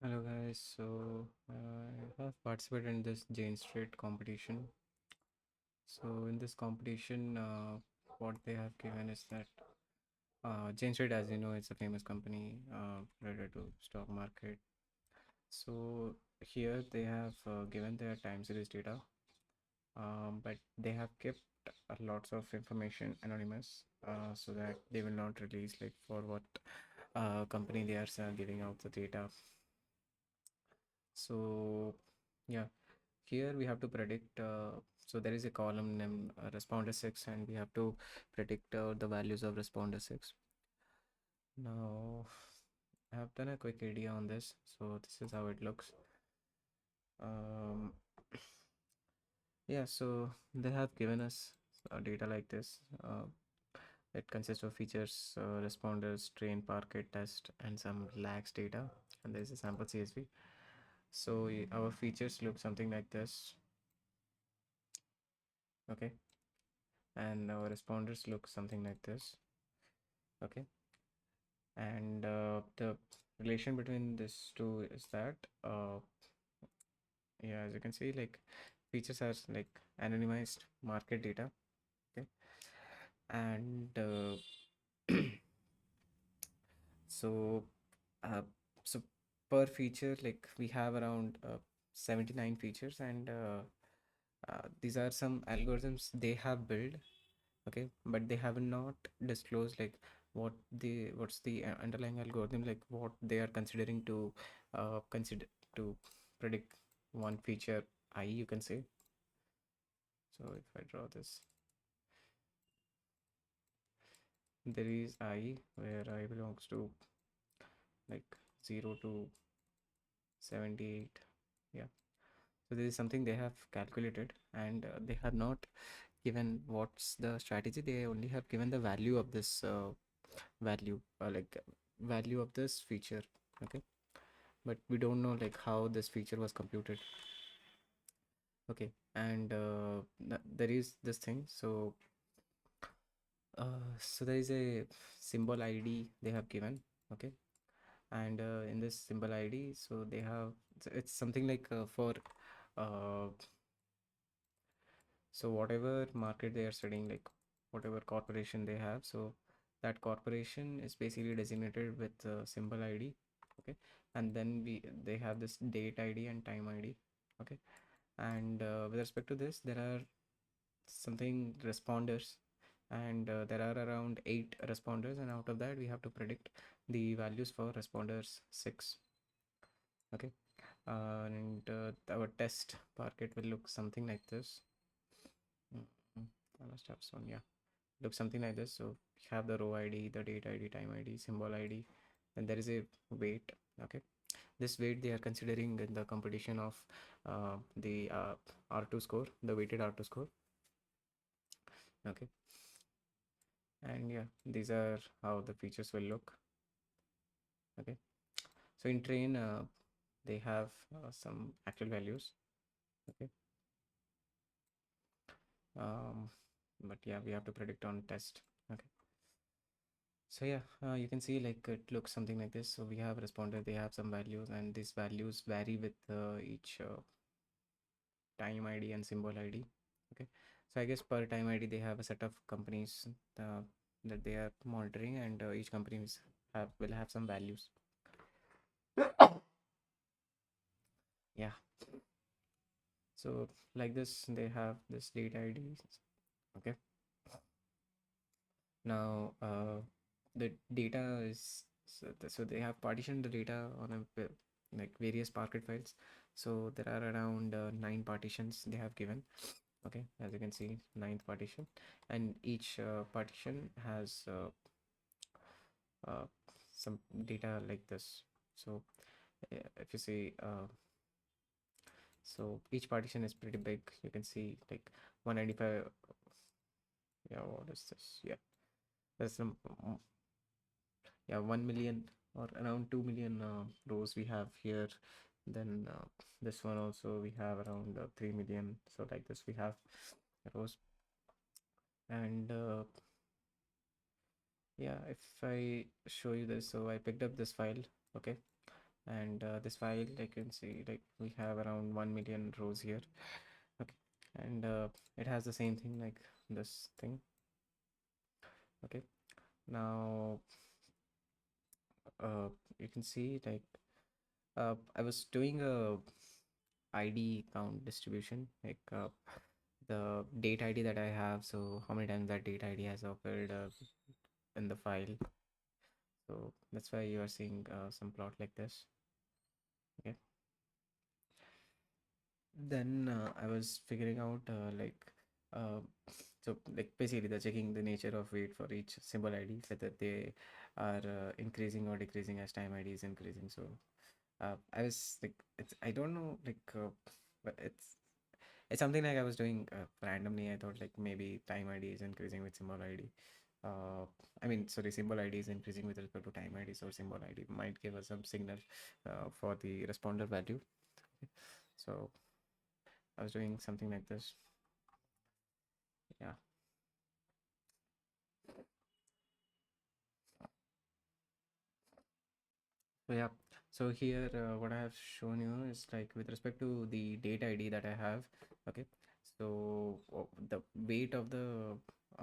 Hello guys, so I have participated in this Jane Street competition. So in this competition, what they have given is that Jane Street, as you know, it's a famous company related to stock market. So here they have given their time series data, but they have kept lots of information anonymous, so that they will not release like for what company they are giving out the data. So yeah. Here we have to predict, so there is a column named responder 6 and we have to predict the values of responder 6. Now, I have done a quick idea on this, so this is how it looks. Um, yeah, so they have given us data like this. It consists of features, responders, train, parquet, test, and some lags data, and there is a sample CSV. So our features look something like this, okay? And our responders look something like this, okay? And the relation between these two is that yeah, as you can see, like features are like anonymized market data, okay? And so uh, so per feature, like we have around 79 features, and these are some algorithms they have built, okay, but they have not disclosed like what's the underlying algorithm, like what they are considering to consider to predict one feature I, you can say. So if I draw this, there is I where I belongs to like 0 to 78. Yeah, so this is something they have calculated, and they have not given what's the strategy. They only have given the value of this value, value of this feature, okay, but we don't know like how this feature was computed, okay. And there is this thing, so there is a symbol ID they have given, okay. And in this symbol ID, so they have, it's something like for uh, so whatever market they are studying, like whatever corporation they have, so that corporation is basically designated with symbol ID, okay. And then they have this date ID and time ID, okay. And with respect to this, there are something responders, and there are around 8 responders, and out of that we have to predict the values for responders 6, okay. And our test parquet will look something like this. I must have some, yeah, look something like this. So we have the row ID, the date ID, time ID, symbol ID, and there is a weight, okay. This weight they are considering in the competition of the R2 score, the weighted R2 score, okay. And yeah, these are how the features will look, okay. So in train, they have some actual values, okay. um, but yeah, we have to predict on test, okay. So yeah, you can see like it looks something like this. So we have responder, they have some values, and these values vary with each time ID and symbol ID, okay. So I guess per time ID they have a set of companies uh, that they are monitoring, and each company will have some values. Yeah, so like this they have this data IDs, okay. Now the data is, so they have partitioned the data on like various Parquet files. So there are around 9 partitions they have given, okay, as you can see, ninth partition, and each partition has uh, some data like this. So if you see, so each partition is pretty big, you can see like 195. Yeah, what is this? Yeah, there's some, yeah, 1 million or around 2 million rows we have here. Then this one also we have around 3 million, so like this we have rows. And yeah, if I show you this, so I picked up this file, okay. And this file, you can see, we have around 1 million rows here. Okay, and it has the same thing like this thing. Okay, now you can see, I was doing a ID count distribution, the date ID that I have, so how many times that date ID has occurred in the file. So that's why you are seeing some plot like this. Okay, then I was figuring out uh, so basically the checking the nature of weight for each symbol ID, whether they are increasing or decreasing as time ID is increasing. So I was like, I don't know, but it's something like I was doing randomly. I thought like maybe time ID is increasing with symbol ID. Uh, I mean, sorry, symbol ID is increasing with respect to time ID, so symbol ID might give us some signal for the responder value. So I was doing something like this. Yeah. So yeah. So here, what I have shown you is like with respect to the date ID that I have. Okay. So the weight of the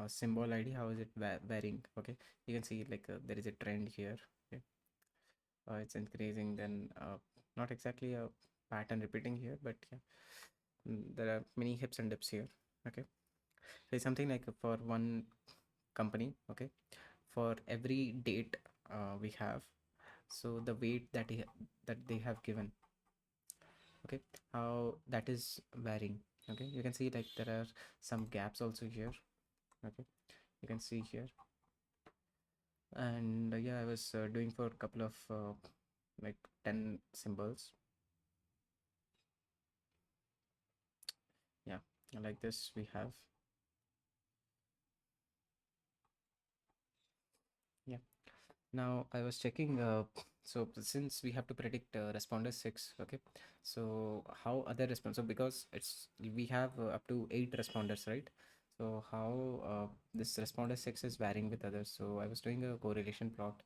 symbol ID, how is it varying? Okay. You can see there is a trend here. Okay. It's increasing. Then not exactly a pattern repeating here, but yeah, there are many hips and dips here. Okay. So it's something like for one company. Okay. For every date we have, so the weight that they have given, okay, how that is varying. Okay, you can see there are some gaps also here. Okay, you can see here. And yeah, I was doing for a couple of like 10 symbols. Yeah, like this we have. Yeah, now I was checking so since we have to predict responder 6. Okay, so how other response, so because it's we have up to 8 responders, right? So how this responder 6 is varying with others. So I was doing a correlation plot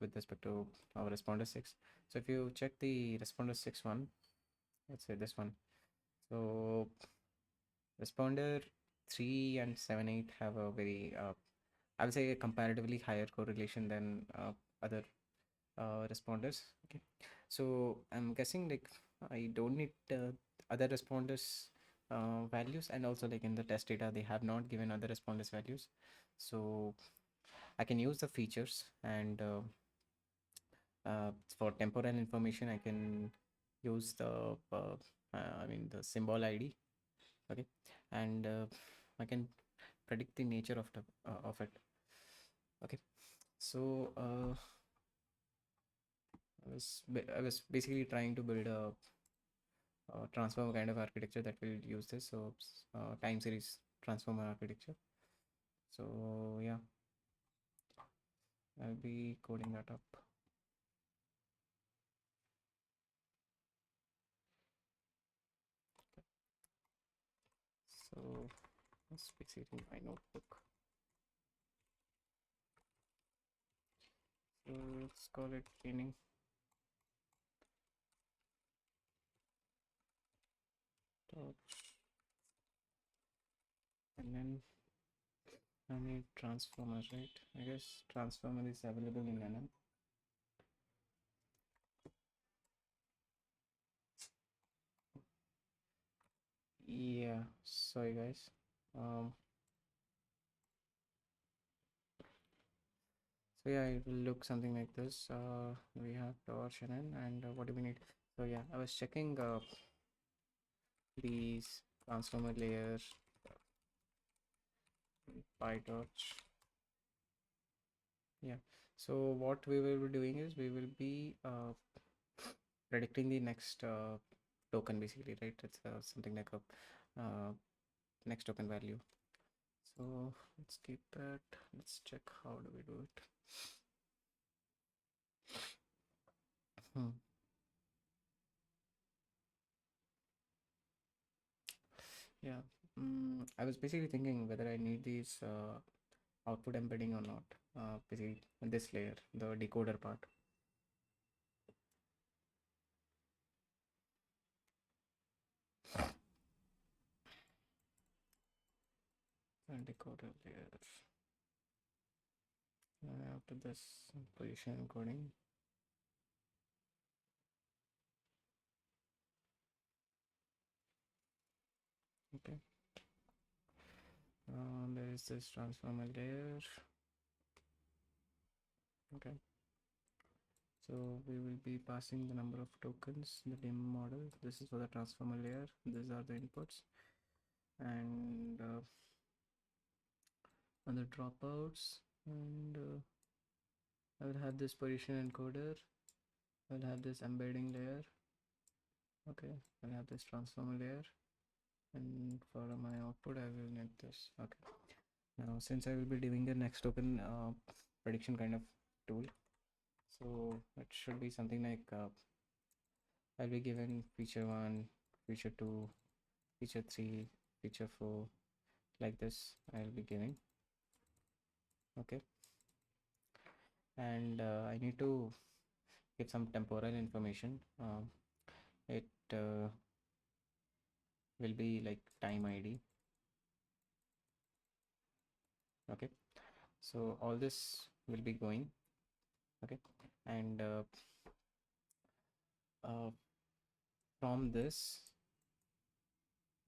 with respect to our responder 6. So if you check the responder 6 one, let's say this one, so responder 3 and 7 8 have a very I would say a comparatively higher correlation than other responders. Okay, so I'm guessing I don't need other responders values, and also in the test data they have not given other responders values, so I can use the features. And for temporal information I can use I mean the symbol ID. Okay, and I can predict the nature of it. Okay, so I was basically trying to build a transformer kind of architecture that will use this. So time series transformer architecture. So yeah, I'll be coding that up. So let's basically my notebook. So let's call it training. And then I need transformer, right? I guess transformer is available in NM. Yeah, sorry guys. So yeah, it will look something like this. We have torch and what do we need? So yeah, I was checking these transformer layers, PyTorch. Yeah. So what we will be doing is we will be predicting the next token basically, right? It's something like a next token value. So let's keep that. Let's check how do we do it. Hmm. Yeah. I was basically thinking whether I need these output embedding or not. Basically this layer, the decoder part. and decoder layer. After this position encoding. Okay. There is this transformer layer. Okay. So we will be passing the number of tokens, the dim model. This is for the transformer layer. These are the inputs. And on the dropouts, and I will have this position encoder. I will have this embedding layer. Okay, I'll have this transformer layer. And for my output, I will need this. Okay. Now, since I will be doing a next token prediction kind of tool, so it should be something like I'll be given feature 1, feature 2, feature 3, feature 4, like this I'll be giving. Okay. And I need to give some temporal information. It will be like time ID. Okay. So all this will be going. Okay. And from this,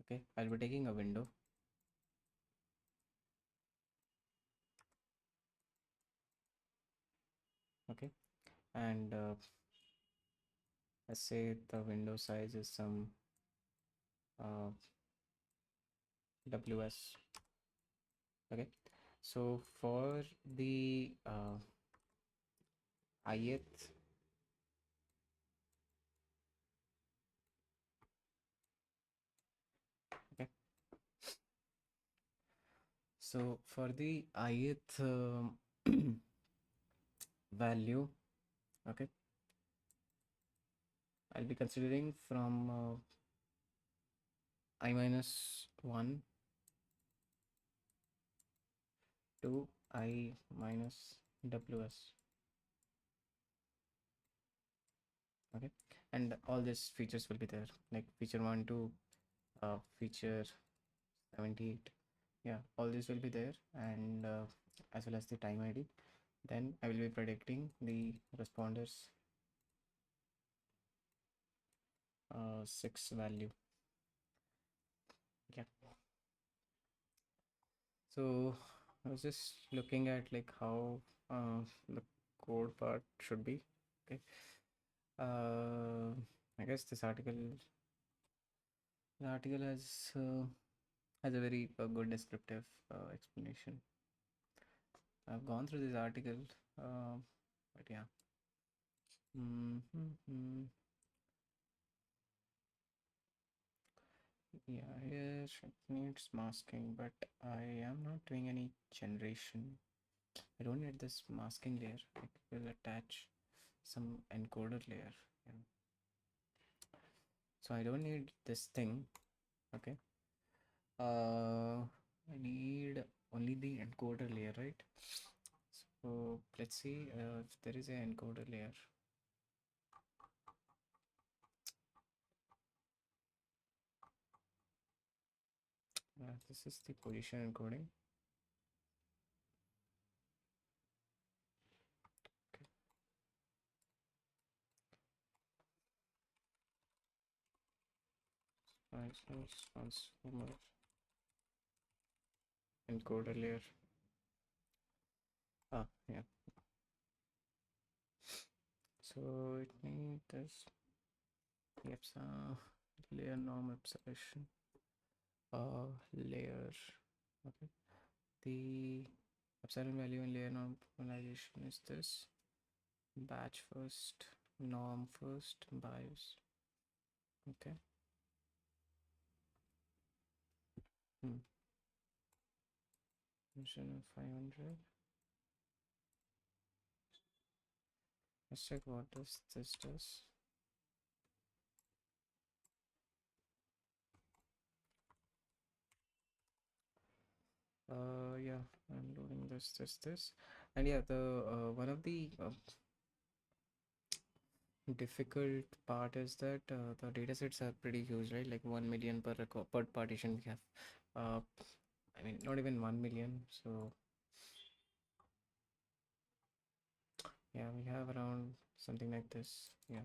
okay, I'll be taking a window. Okay. And let's say the window size is some WS. Okay. So for the ith, okay, so for the ith value, okay, I'll be considering from I minus 1 to I minus WS. Okay, and all these features will be there, like feature 1 to feature 78. Yeah, all this will be there, and as well as the time ID. Then I will be predicting the responders 6 value. Yeah. So I was just looking at like how the code part should be. Okay. I guess the article has a very good descriptive explanation. I've gone through this article, but yeah. Yeah, here it needs masking, but I am not doing any generation. I don't need this masking layer. I will attach some encoder layer. Yeah. So I don't need this thing. Okay. I need only the encoder layer, right? So let's see if there is an encoder layer. This is the position encoding. Transformer encoder layer. Yeah. So it needs this. Yep, layer norm observation. Layer. Okay. The epsilon value in layer normalization is this. Batch first, norm first, bias. Okay. Mission 500. Let's check what does this does. Yeah, I'm loading this, and yeah, the one of the difficult part is that the datasets are pretty huge, right? Like 1 million per partition we have. I mean, not even 1 million. So yeah, we have around something like this. Yeah.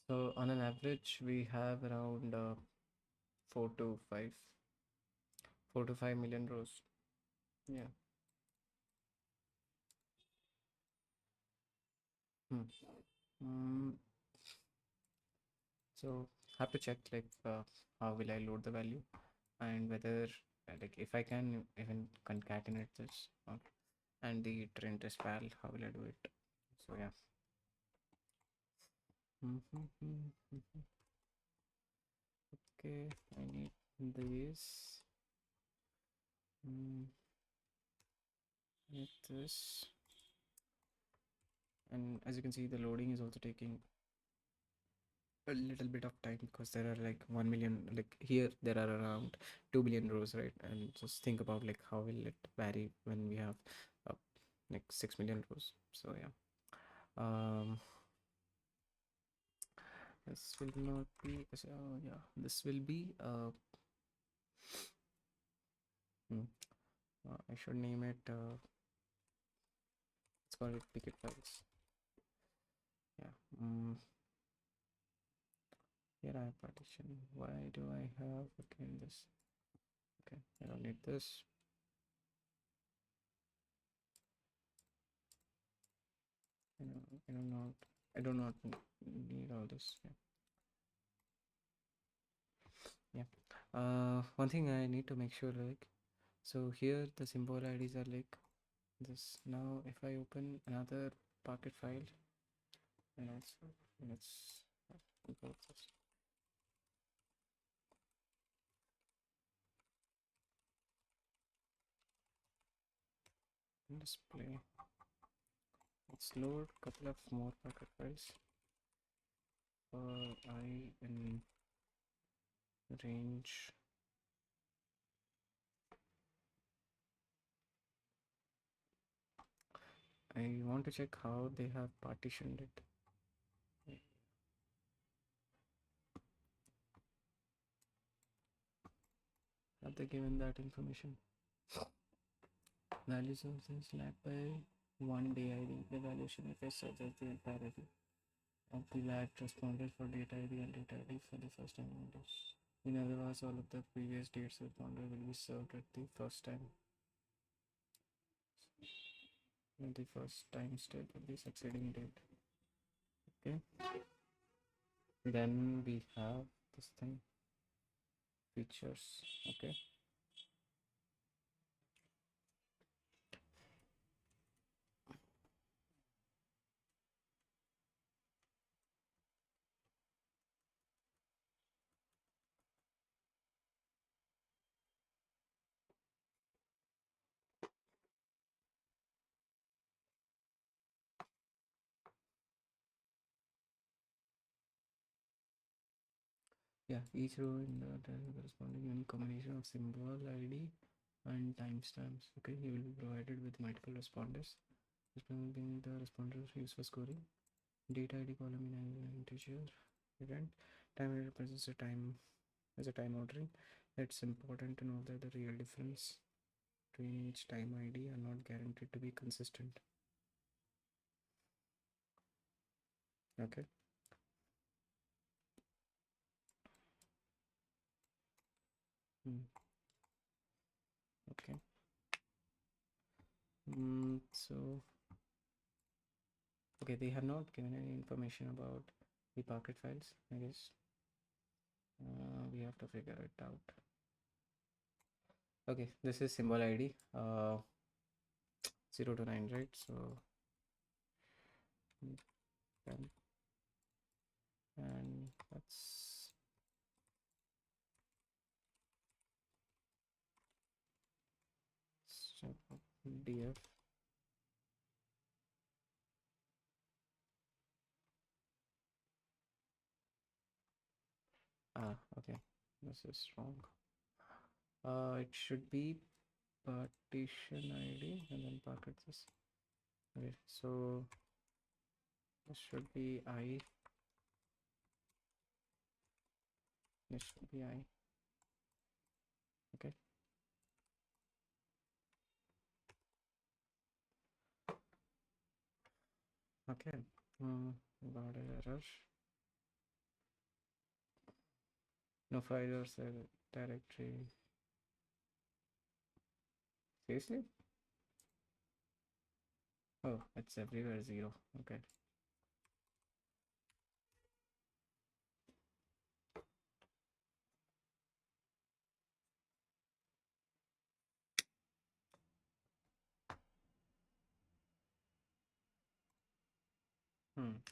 So on an average, we have around 4 to 5, 4 to 5 million rows. Yeah. Hmm. Mm, so have to check like how will I load the value and whether like if I can even concatenate this and the trend pal, how will I do it? So yeah. Okay, I need this. Need this. And as you can see, the loading is also taking a little bit of time because there are like 1 million, like here there are around 2 billion rows, right? And just think about like how will it vary when we have uh, like 6 million rows. So yeah, this will not be yeah, this will be I should name it it's called ticket files. Yeah. Here I have partition. Why do I have again this? Okay, I don't need this. I do not need all this. Yeah. One thing I need to make sure, like, so here the symbol IDs are like this. Now if I open another Pocket file, and also let's import this display. Let's load a couple of more Pocket files for I in range. I want to check how they have partitioned it. Have they given that information? Values of this lagged by one day ID. The evaluation if I such as the entire ID of the lagged responded for data ID and data ID for the first time window. In other words, all of the previous dates responder will be served at the first time. And the first time step of the succeeding date. Okay. Then we have this thing features. Okay. Yeah, each row in the corresponding unique combination of symbol ID and timestamps. Okay, you will be provided with multiple responders. Responding the responders used for scoring. Data ID column in an integer event. Time represents a time as a time ordering. It's important to know that the real difference between each time ID are not guaranteed to be consistent. Okay. Okay. So okay, they have not given any information about the Pocket files, I guess. We have to figure it out. Okay, this is symbol ID 0 to 9, right? So 10, and that's df. Okay, this is wrong. It should be partition ID and then Pocket this. Okay, so this should be I. This should be I. Okay. Okay. Got an error. No file or directory. Seriously? Oh, it's everywhere 0. Okay.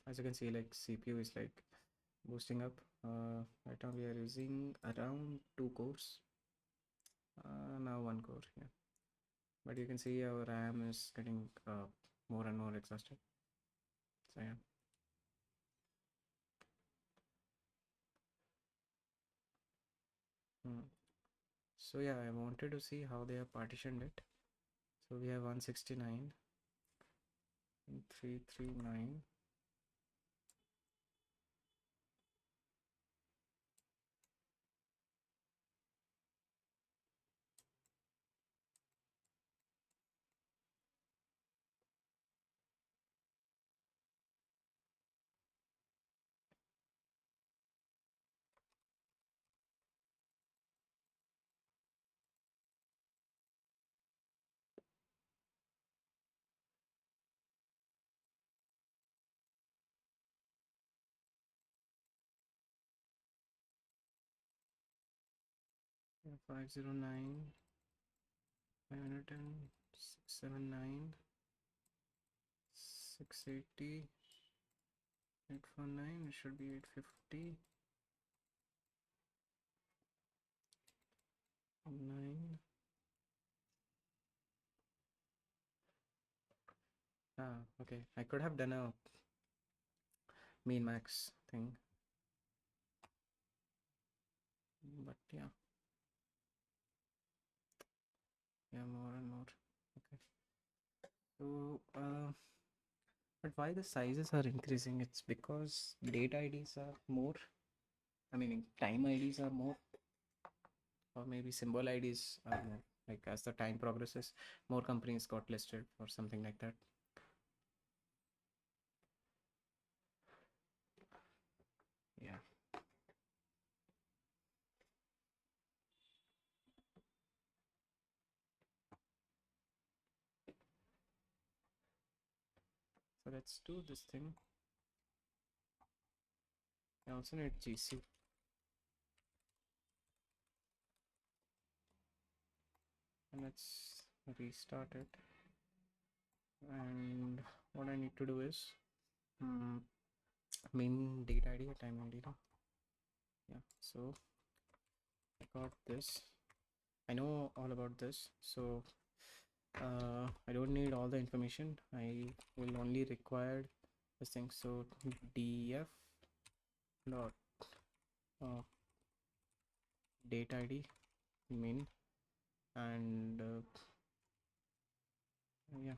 As you can see, like CPU is like boosting up. Right now we are using around 2 cores. Now 1 core. Yeah. But you can see our RAM is getting more and more exhausted. So yeah. So yeah, I wanted to see how they have partitioned it. So we have 169 and 339. Yeah, 509, 510, 679, 680, 849. It should be 850. 9. Okay. I could have done a min max thing, but yeah, more and more. Okay. So, but why the sizes are increasing? It's because date IDs are more. I mean, time IDs are more, or maybe symbol IDs are more. Like as the time progresses, more companies got listed or something like that. Yeah. So let's do this thing. I also need GC. And let's restart it. And what I need to do is main date ID or time ID. Yeah, so I got this. I know all about this, so I don't need all the information. I will only require this thing. So df dot date ID min and yeah,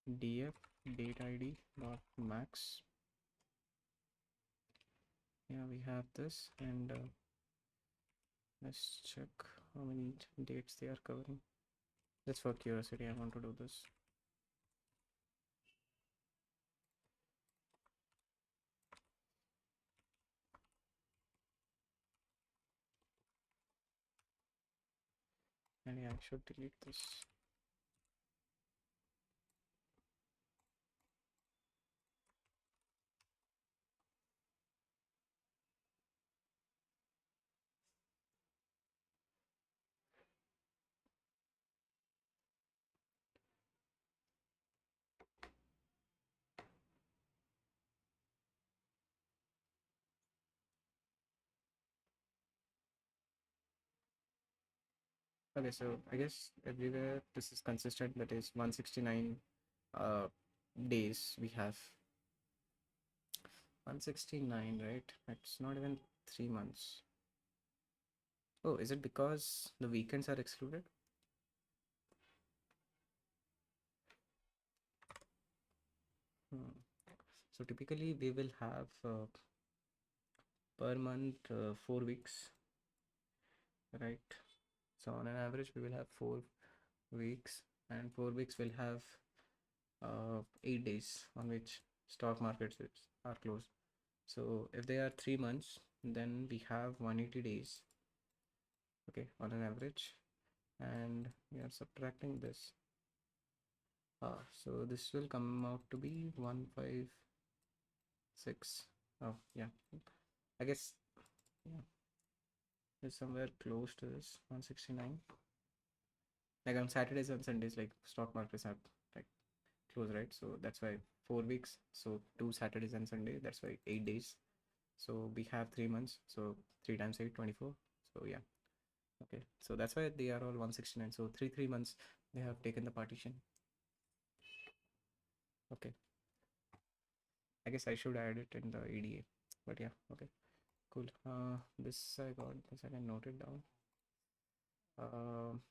df date ID dot max. Yeah, we have this, and let's check how many dates they are covering. Just for curiosity, I want to do this. And yeah, I should delete this. Okay, so I guess everywhere this is consistent. That is 169 days we have. 169, right? It's not even 3 months. Oh, is it because the weekends are excluded? So typically we will have per month, 4 weeks, right? So on an average we will have 4 weeks, and 4 weeks will have 8 days on which stock markets are closed. So if they are 3 months, then we have 180 days, okay, on an average, and we are subtracting this. So this will come out to be 156. Oh yeah, I guess, yeah, it's somewhere close to this 169. Like on Saturdays and Sundays, like stock markets are like close, right? So that's why 4 weeks. So 2 Saturdays and Sunday. That's why 8 days. So we have 3 months. So 3 times 8, 24. So yeah. Okay. So that's why they are all 169. So 3 months they have taken the partition. Okay. I guess I should add it in the EDA. But yeah. Okay. Cool. This I got. This I can note it down. Um.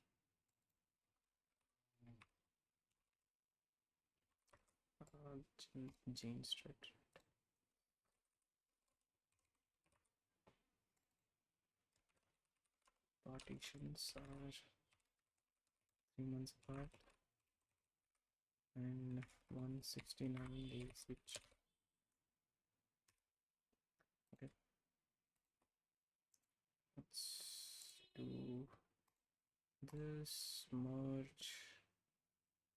Jane Street. Partitions are 3 months apart and 169 days each. Okay, let's do this merge,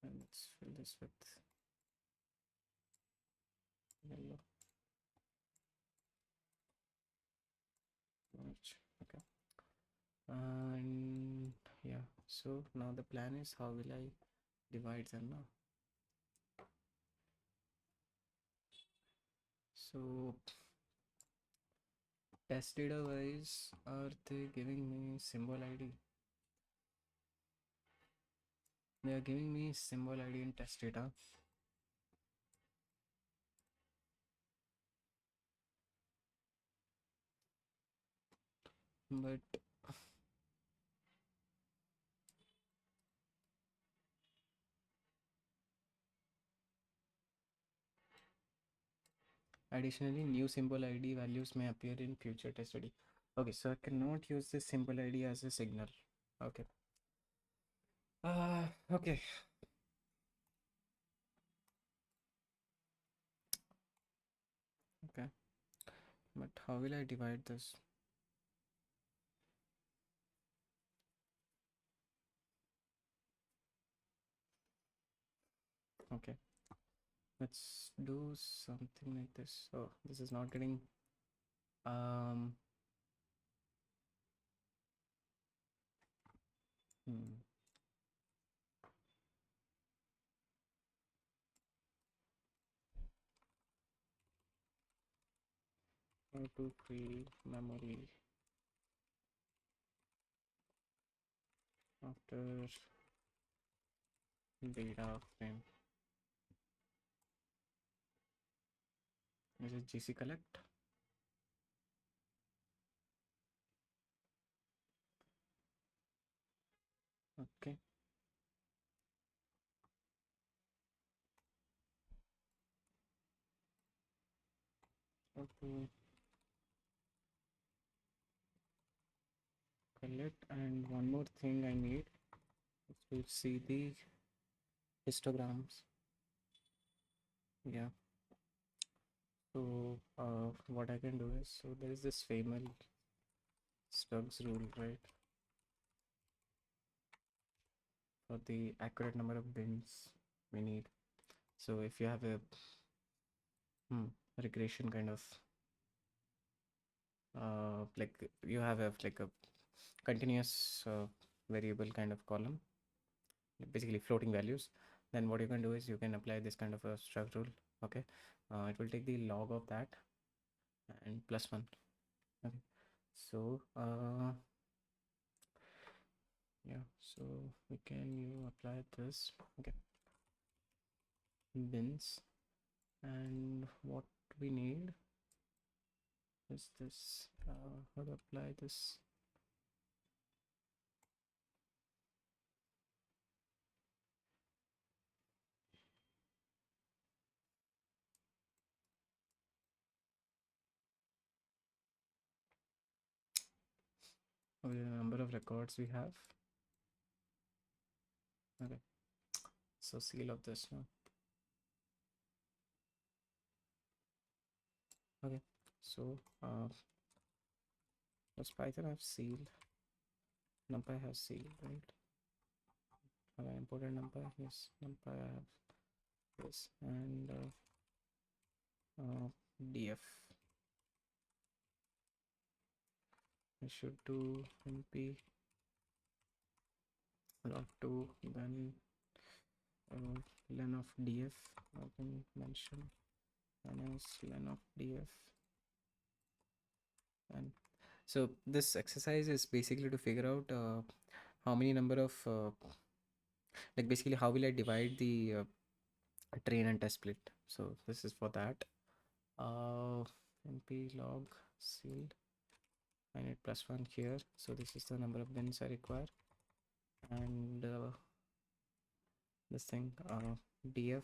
and let's fill this with yellow. Merge. Okay, and yeah, so now the plan is how will I divide them now? So test data wise, are they giving me symbol ID? They are giving me symbol ID in test data. But additionally, new symbol ID values may appear in future test ID. Okay, so I cannot use this symbol ID as a signal. Okay. Okay. Okay. But how will I divide this? Okay. Let's do something like this. Oh, this is not getting um hmm. 2 3 memory after data frame. Is it GC collect? Okay. Okay. Collect, and one more thing I need is to see the histograms. Yeah. So what I can do is, so there is this famous Stubbs rule, right? For the accurate number of bins we need. So if you have a regression kind of like you have a like a continuous variable kind of column, basically floating values, then what you can do is you can apply this kind of a struct rule. Okay, it will take the log of that and +1. Okay, so yeah, so we can you apply this. Okay, bins, and what we need is this, how to apply this. with the number of records we have. Okay, so seal of this now. Okay, so does Python have seal? NumPy has seal, right? Have I imported NumPy? Yes, NumPy I have this, and df. I should do np log2, then len of df. I can mention minus len of df. And so this exercise is basically to figure out how many number of like basically how will I divide the train and test split. So this is for that. np log sealed. I need +1 here, so this is the number of bins I require. And this thing df,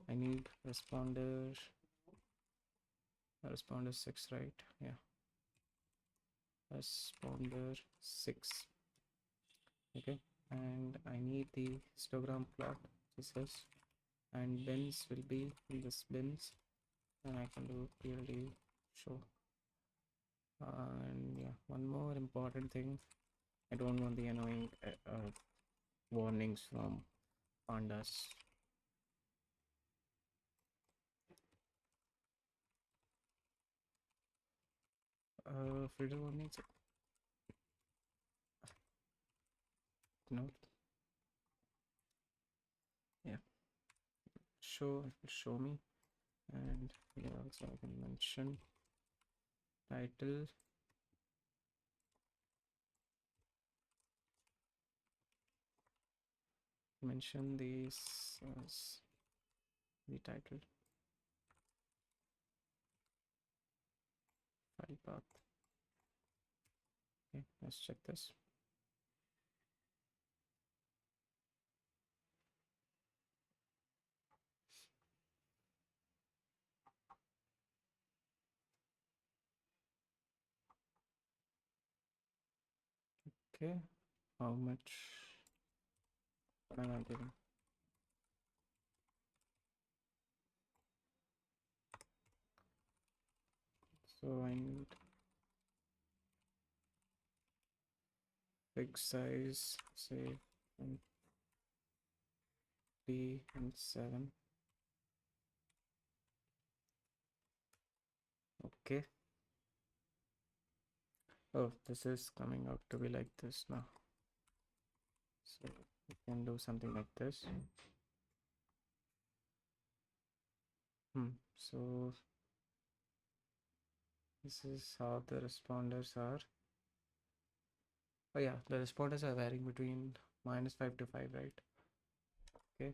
I need responder 6, right? Yeah, responder 6. Okay, and I need the histogram plot. This is, and bins will be this bins, and I can do pld show. And yeah, one more important thing, I don't want the annoying warnings from pandas. Filter warnings, no, yeah, show me. And yeah, also I can mention title, mention this as the title, file path. Okay, let's check this. Okay, how much am I getting? So I need big size, say 3 and 7. Okay. Oh, this is coming out to be like this now. So we can do something like this. So this is how the responders are. Oh yeah, the responders are varying between -5 to 5, right? Okay.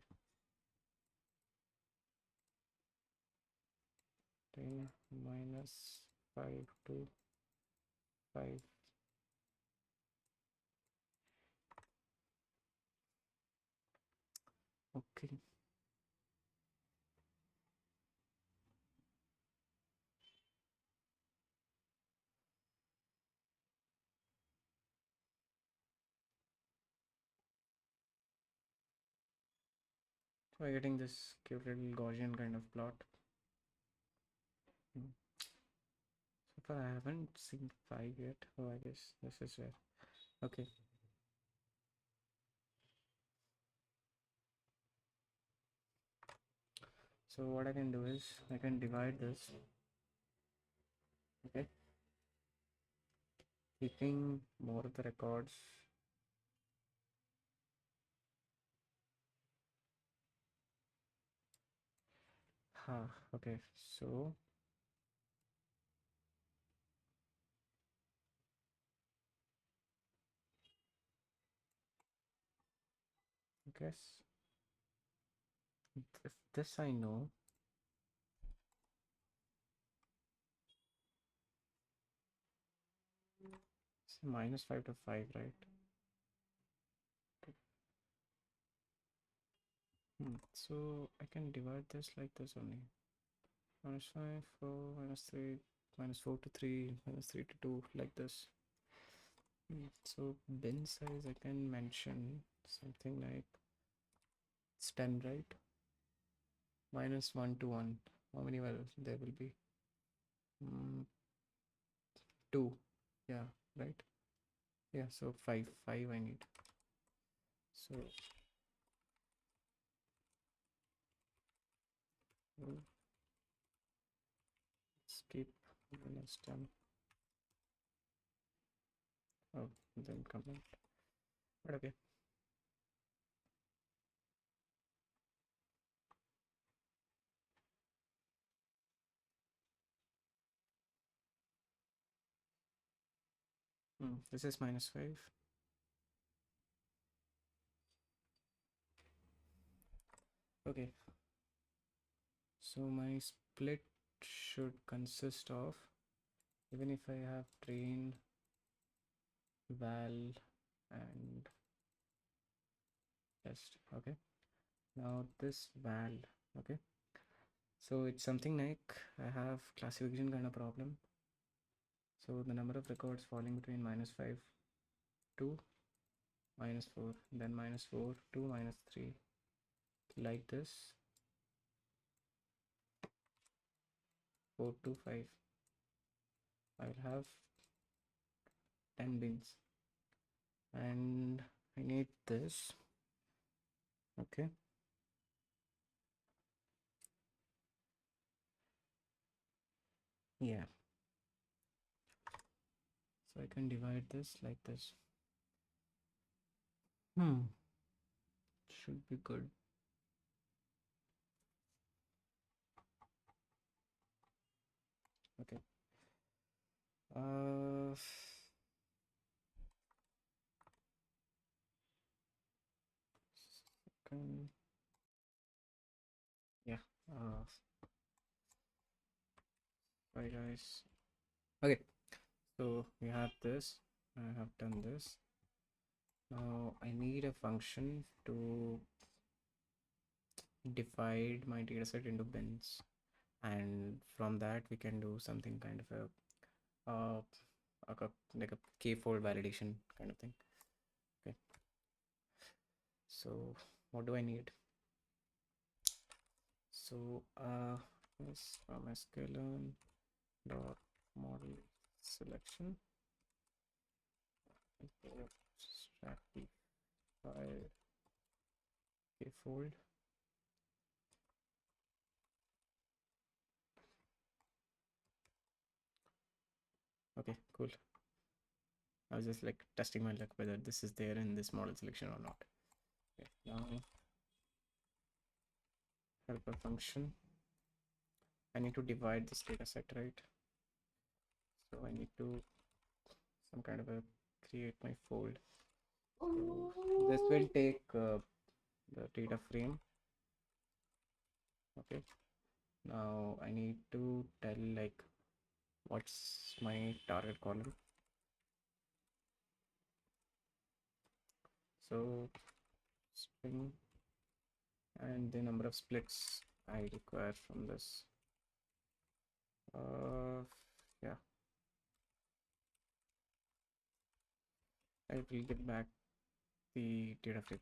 10 -5 to 5. Okay. So we're getting this cute little Gaussian kind of plot. So far I haven't seen 5 yet. Oh, I guess this is where. Okay. So what I can do is I can divide this. Okay. Keeping more of the records. Okay. So I guess if this I know. It's -5 to 5, right? So I can divide this like this only. -5, 4, -3, -4 to 3, -3 to 2, like this. So bin size I can mention something like it's 10, right? Minus 1 to 1. How many values there will be? 2. Yeah, right? Yeah, so 5. 5 I need. So we'll skip minus 10. Oh, then comment. But okay. This is minus 5. Okay. So my split should consist of, even if I have train, val, and test. Okay. Now this val. Okay. So it's something like I have classification kind of problem. So the number of records falling between minus 5 to minus 4, then minus 4 to minus 3, like this, 4 to 5. I will have 10 bins and I need this. Okay. Yeah. So I can divide this like this. Should be good. Okay. Second. Yeah. Bye guys. Okay. So we have this. I have done this. Now I need a function to divide my dataset into bins, and from that we can do something kind of like a k-fold validation kind of thing. Okay. So what do I need? So this from sklearn dot model selection stratified k-fold. Okay, cool. I was just like testing my luck whether this is there in this model selection or not. Okay, now helper function. I need to divide this data set, right? So I need to some kind of a create my fold. So this will take the data frame. Okay. Now I need to tell like what's my target column. So string and the number of splits I require from this. Yeah. I will get back the data frame.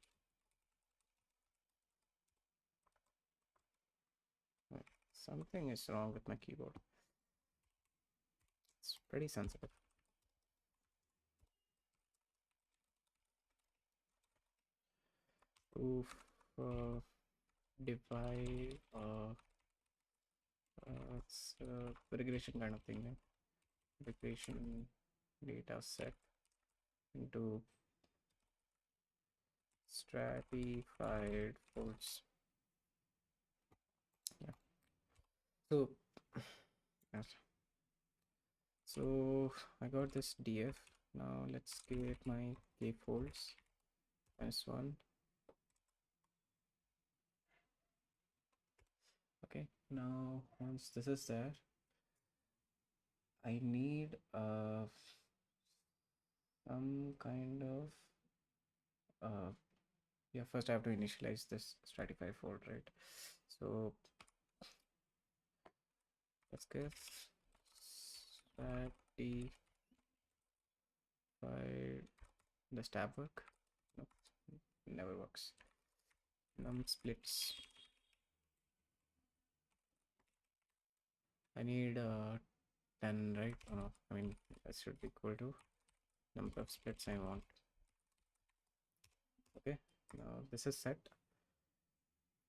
Something is wrong with my keyboard. It's pretty sensitive. Oof. Divide. It's a regression kind of thing. Regression data set into stratified folds. Yeah. So, yes. So I got this df. Now let's create my k folds. -1. Okay. Now once this is there, I need some kind of yeah, first I have to initialize this stratified fold, right? So let's give stratified Does tab work? No, never works. Num splits. I need 10, right? Oh, no, I mean that should be equal to number of splits I want. Okay, now this is set,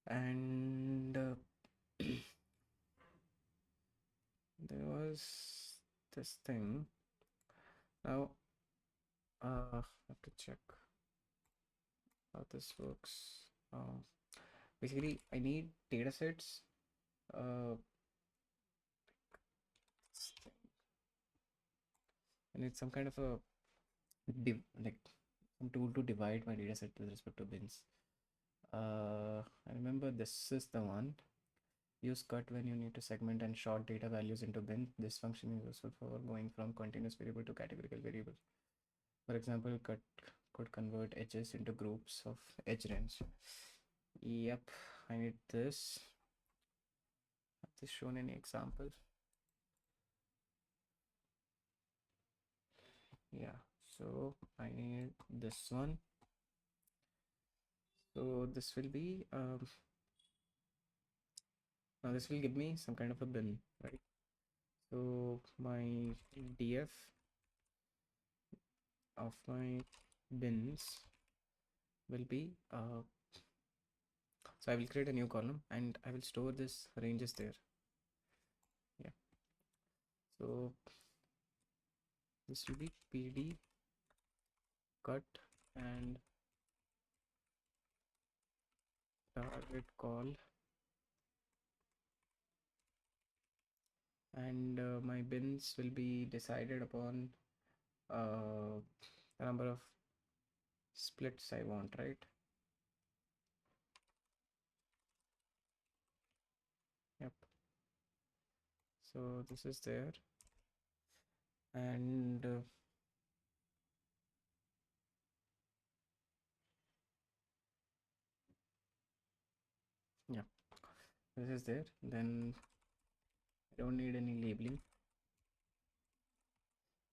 and there was this thing. Now I have to check how this works. Basically, I need data sets. This thing. I need some kind of a like some tool to divide my data set with respect to bins. I remember this is the one. Use cut when you need to segment and sort data values into bin. This function is useful for going from continuous variable to categorical variable. For example, cut could convert edges into groups of edge range. Yep, I need this. Have this shown any example? Yeah, so I need this one. So this will be now this will give me some kind of a bin, right? So my df of my bins will be so I will create a new column and I will store this ranges there. Yeah, so this will be pd cut and target call, and my bins will be decided upon the number of splits I want, right? Yep, so this is there, and yeah, this is there. Then I don't need any labeling.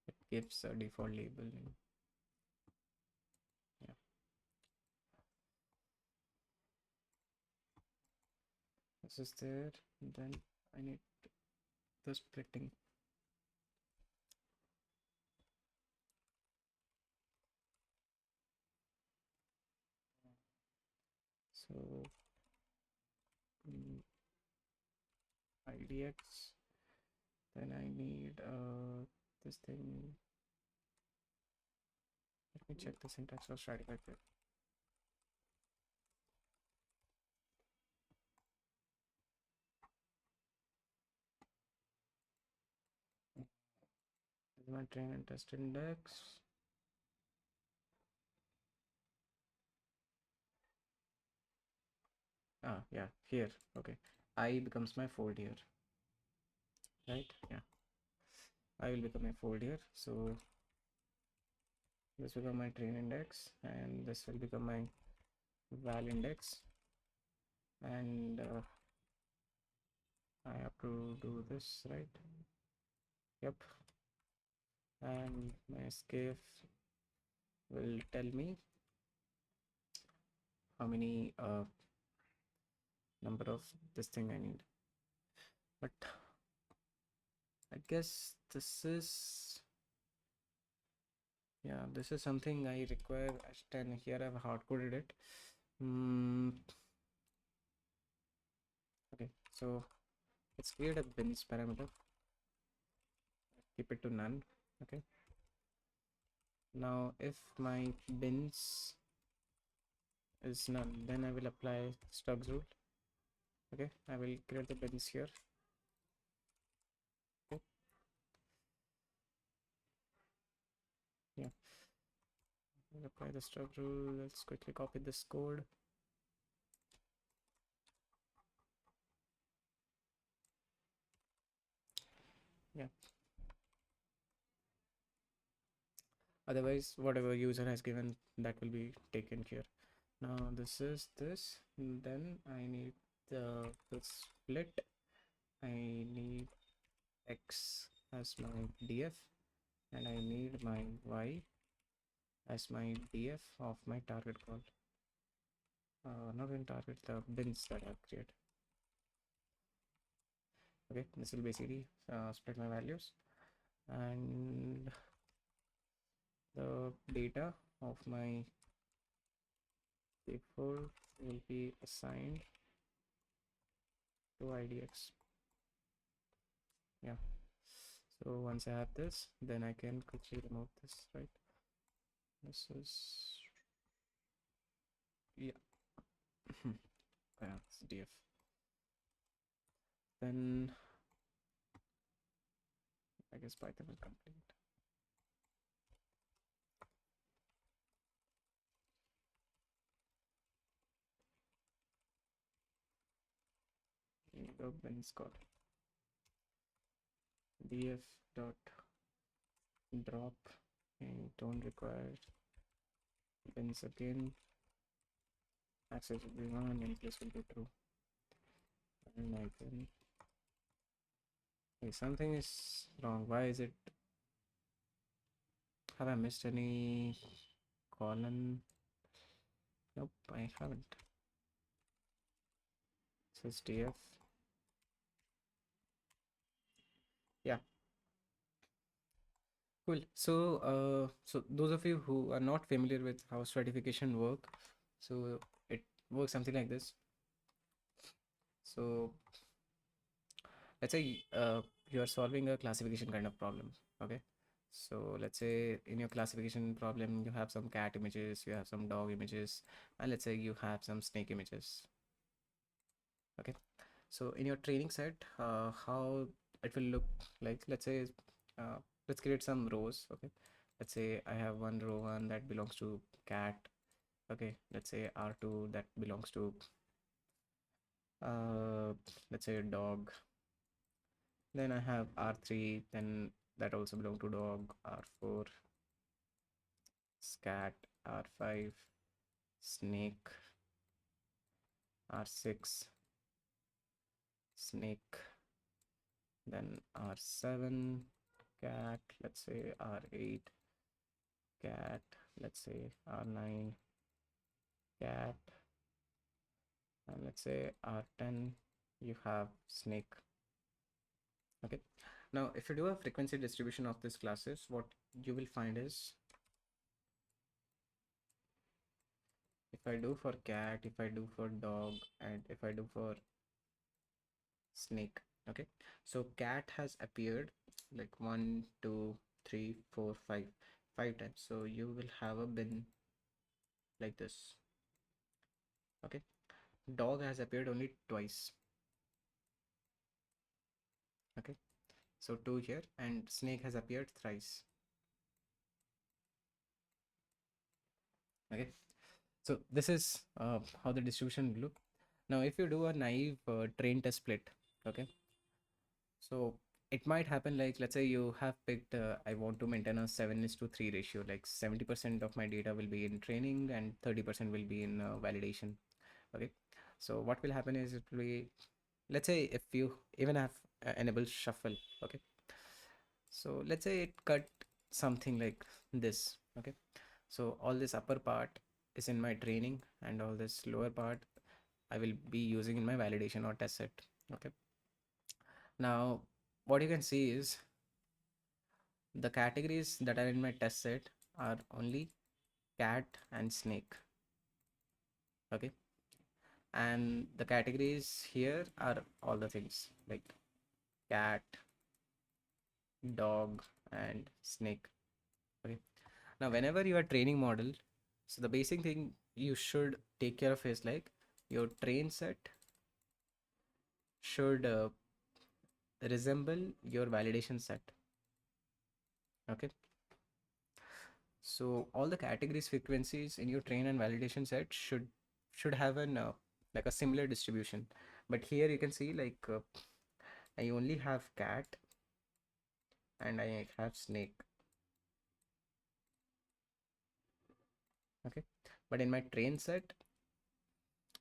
It gives a default labeling. Yeah, this is there. Then I need the splitting. So idx, then I need this thing. Let me check the syntax for static vector. This is my train and test index. Ah, yeah, here. Okay, I becomes my fold here, right? Yeah, I will become a fold here. So this will become my train index, and this will become my val index, and I have to do this, right? Yep, and my escape will tell me how many number of this thing I need. But I guess this is, yeah, this is something I require as 10. Here I've hard coded it. Okay, so let's create a bins parameter, keep it to none. Okay, now if my bins is none, then I will apply stubs rule. Okay, I will create the bins here. Okay, yeah, I'll apply the stub rule. Let's quickly copy this code. Yeah, otherwise whatever user has given, that will be taken care. Now this is this, then I need the split. I need x as my df, and I need my y as my df of my target call. Not in target, the bins that I've created. Okay, this will basically split my values, and the data of my big4 will be assigned to idx. Yeah, so once I have this, then I can quickly remove this, right? This is, yeah. Yeah, it's df. Then I guess Python will complete. The bins called df dot drop and don't require bins again. Access will be 1 and this will be true. And I can. Hey, something is wrong. Why is it? Have I missed any column? Nope, I haven't. This is df. Yeah. Cool. So those of you who are not familiar with how stratification work, so it works something like this. So let's say you are solving a classification kind of problem. Okay. So let's say in your classification problem, you have some cat images, you have some dog images, and let's say you have some snake images. Okay. So in your training set, how it will look like, uh, let's create some rows. Okay. Let's say I have one row one that belongs to cat. Okay. Let's say R2 that belongs to, uh, let's say dog. Then I have R3, then that also belong to dog, R4, scat, R5, snake, R6, snake, then R7, cat, let's say R8, cat, let's say R9, cat, and let's say R10, you have snake. Okay. Now, if you do a frequency distribution of these classes, what you will find is, if I do for cat, if I do for dog, and if I do for snake, okay, so cat has appeared like 1 2 3 4 5 times, so you will have a bin like this. Okay, dog has appeared only twice. Okay, so 2 here, and snake has appeared thrice. Okay, so this is how the distribution will look. Now if you do a naive train test split, okay, so it might happen like, let's say you have picked, I want to maintain a 7:3 ratio, like 70% of my data will be in training and 30% will be in validation. Okay, so what will happen is, it will be, let's say if you even have enable shuffle. Okay, so let's say it cut something like this. Okay, so all this upper part is in my training and all this lower part I will be using in my validation or test set. Okay, now what you can see is the categories that are in my test set are only cat and snake. Okay, and the categories here are all the things like cat, dog, and snake. Okay, now whenever you are training model, so the basic thing you should take care of is like your train set should resemble your validation set. Okay, so all the categories frequencies in your train and validation set should have an like a similar distribution. But here you can see like I only have cat and I have snake. Okay, but in my train set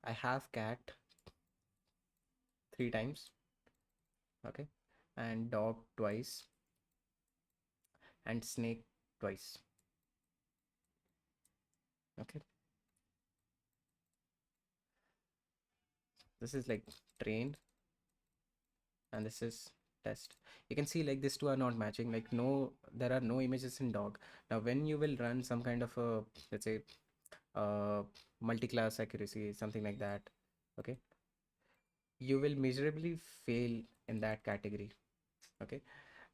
I have cat 3 times. Okay, and dog twice and snake twice. Okay, this is like train and this is test. You can see like these two are not matching, like no, there are no images in dog. Now when you will run some kind of a, let's say, uh multi-class accuracy, something like that, okay, you will miserably fail in that category. Okay,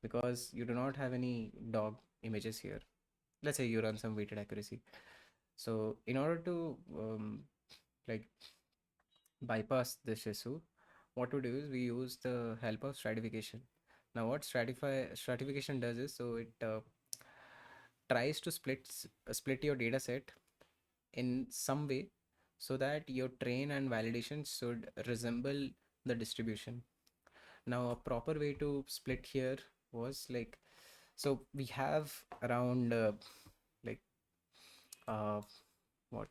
because you do not have any dog images here. Let's say you run some weighted accuracy. So in order to like bypass this issue, what we do is we use the help of stratification. Now what stratification does is, so it tries to split your data set in some way so that your train and validation should resemble the distribution. Now a proper way to split here was like, so we have around like uh what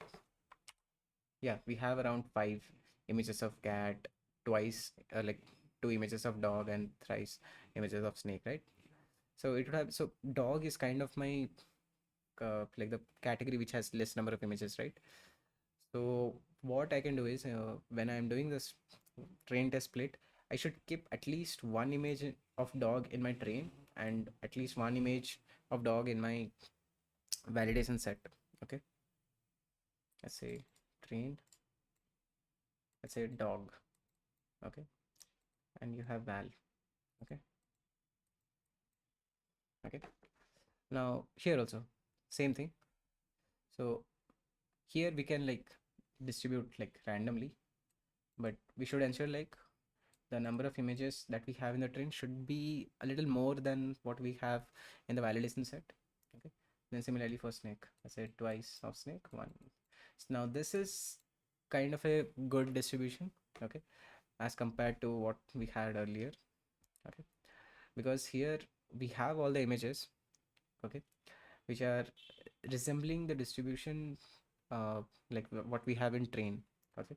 yeah, we have around 5 images of cat, twice like 2 images of dog and thrice images of snake, right? So it would have, so dog is kind of my like the category which has less number of images, right? So what I can do is, when I'm doing this train test split, I should keep at least one image of dog in my train and at least one image of dog in my validation set. Okay, let's say train, let's say dog. Okay, and you have val. Okay, okay, now here also same thing. So here we can like distribute like randomly, but we should ensure like the number of images that we have in the train should be a little more than what we have in the validation set. Okay, then similarly for snake, I said twice of snake, one. So now this is kind of a good distribution, okay, as compared to what we had earlier. Okay, because here we have all the images, okay, which are resembling the distribution like what we have in train. Okay,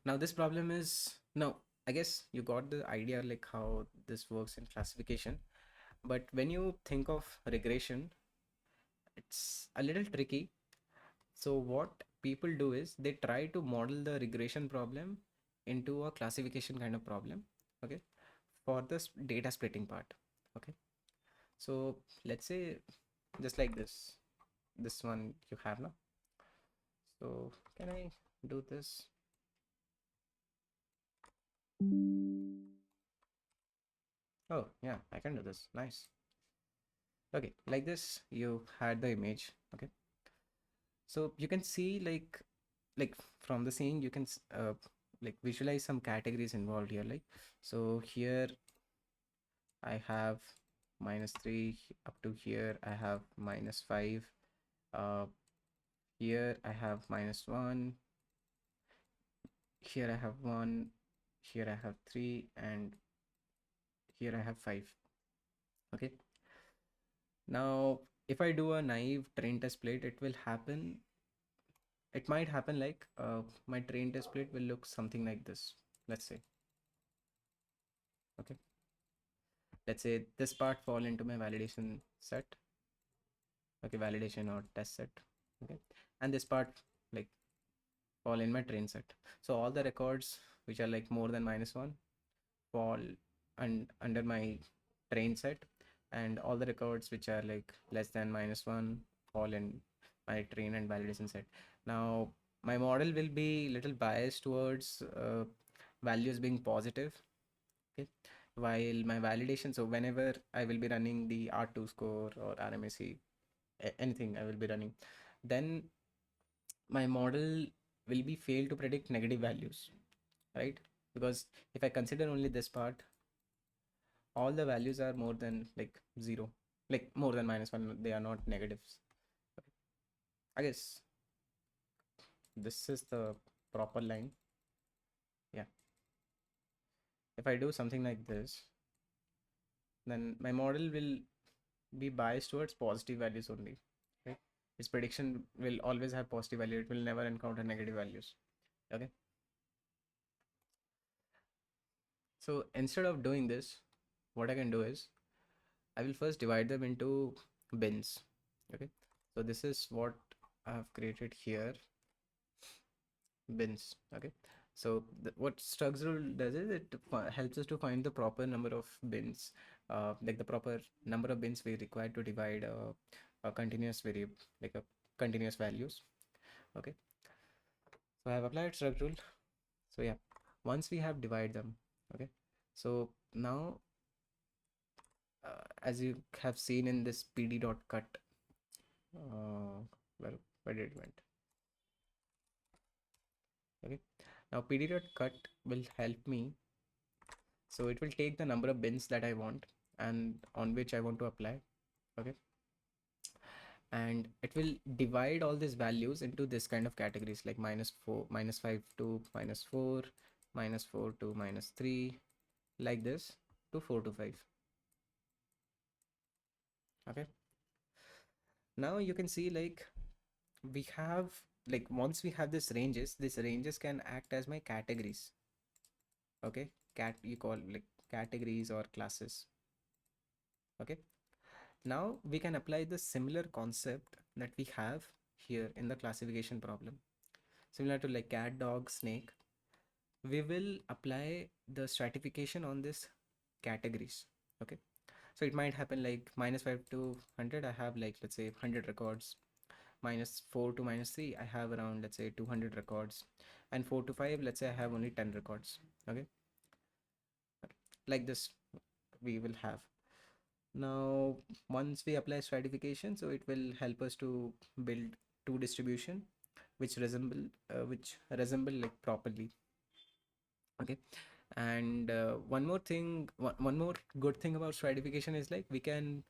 now this problem is, now I guess you got the idea like how this works in classification, but when you think of regression, it's a little tricky. So what people do is they try to model the regression problem into a classification kind of problem, okay, for this data splitting part. Okay, so let's say just like this one you have now. So can I do this? Oh yeah, I can do this. Nice. Okay, like this you had the image. Okay, so you can see like from the scene you can like visualize some categories involved here. Like, so here I have -3, up to here I have -5, uh here I have -1, here I have 1, here I have 3, and here I have 5. Okay, now if I do a naive train test split, it might happen like my train test split will look something like this. Let's say, okay, let's say this part fall into my validation set. Okay, validation or test set. Okay, and this part like fall in my train set. So all the records which are like more than -1 fall under my train set, and all the records which are like less than -1 fall in my train and validation set. Now my model will be little biased towards values being positive. Okay, while my validation, so whenever I will be running the R2 score or RMSE, anything I will be running, then my model will be failed to predict negative values, right? Because if I consider only this part, all the values are more than like 0, like more than -1, they are not negatives. I guess this is the proper line. Yeah, if I do something like this, then my model will be biased towards positive values only, right? Its prediction will always have positive value, it will never encounter negative values. Okay, so instead of doing this, what I can do is I will first divide them into bins. Okay, so this is what I have created here bins. Okay, so what structs rule does is it helps us to find the proper number of bins, like the proper number of bins we require to divide a continuous variable, like a continuous values. Okay, so I have applied struct rule. So yeah, once we have divided them, okay, so now as you have seen in this pd.cut, well, where did it went? Okay, now pd.cut will help me. So it will take the number of bins that I want and on which I want to apply. Okay, and it will divide all these values into this kind of categories like -4, -5 to -4, -4 to -3, like this, to 4 to 5. Okay, now you can see like we have, like once we have these ranges can act as my categories. Okay, you call like categories or classes. Okay, now we can apply the similar concept that we have here in the classification problem. Similar to like cat, dog, snake, we will apply the stratification on this categories. Okay, so it might happen like -5 to 100, I have like, let's say, 100 records. -4 to -3, I have around, let's say, 200 records. And 4 to 5, let's say I have only 10 records. Okay, like this we will have. Now once we apply stratification, so it will help us to build two distribution which resemble like properly. Okay, and one more thing, one more good thing about stratification is like we can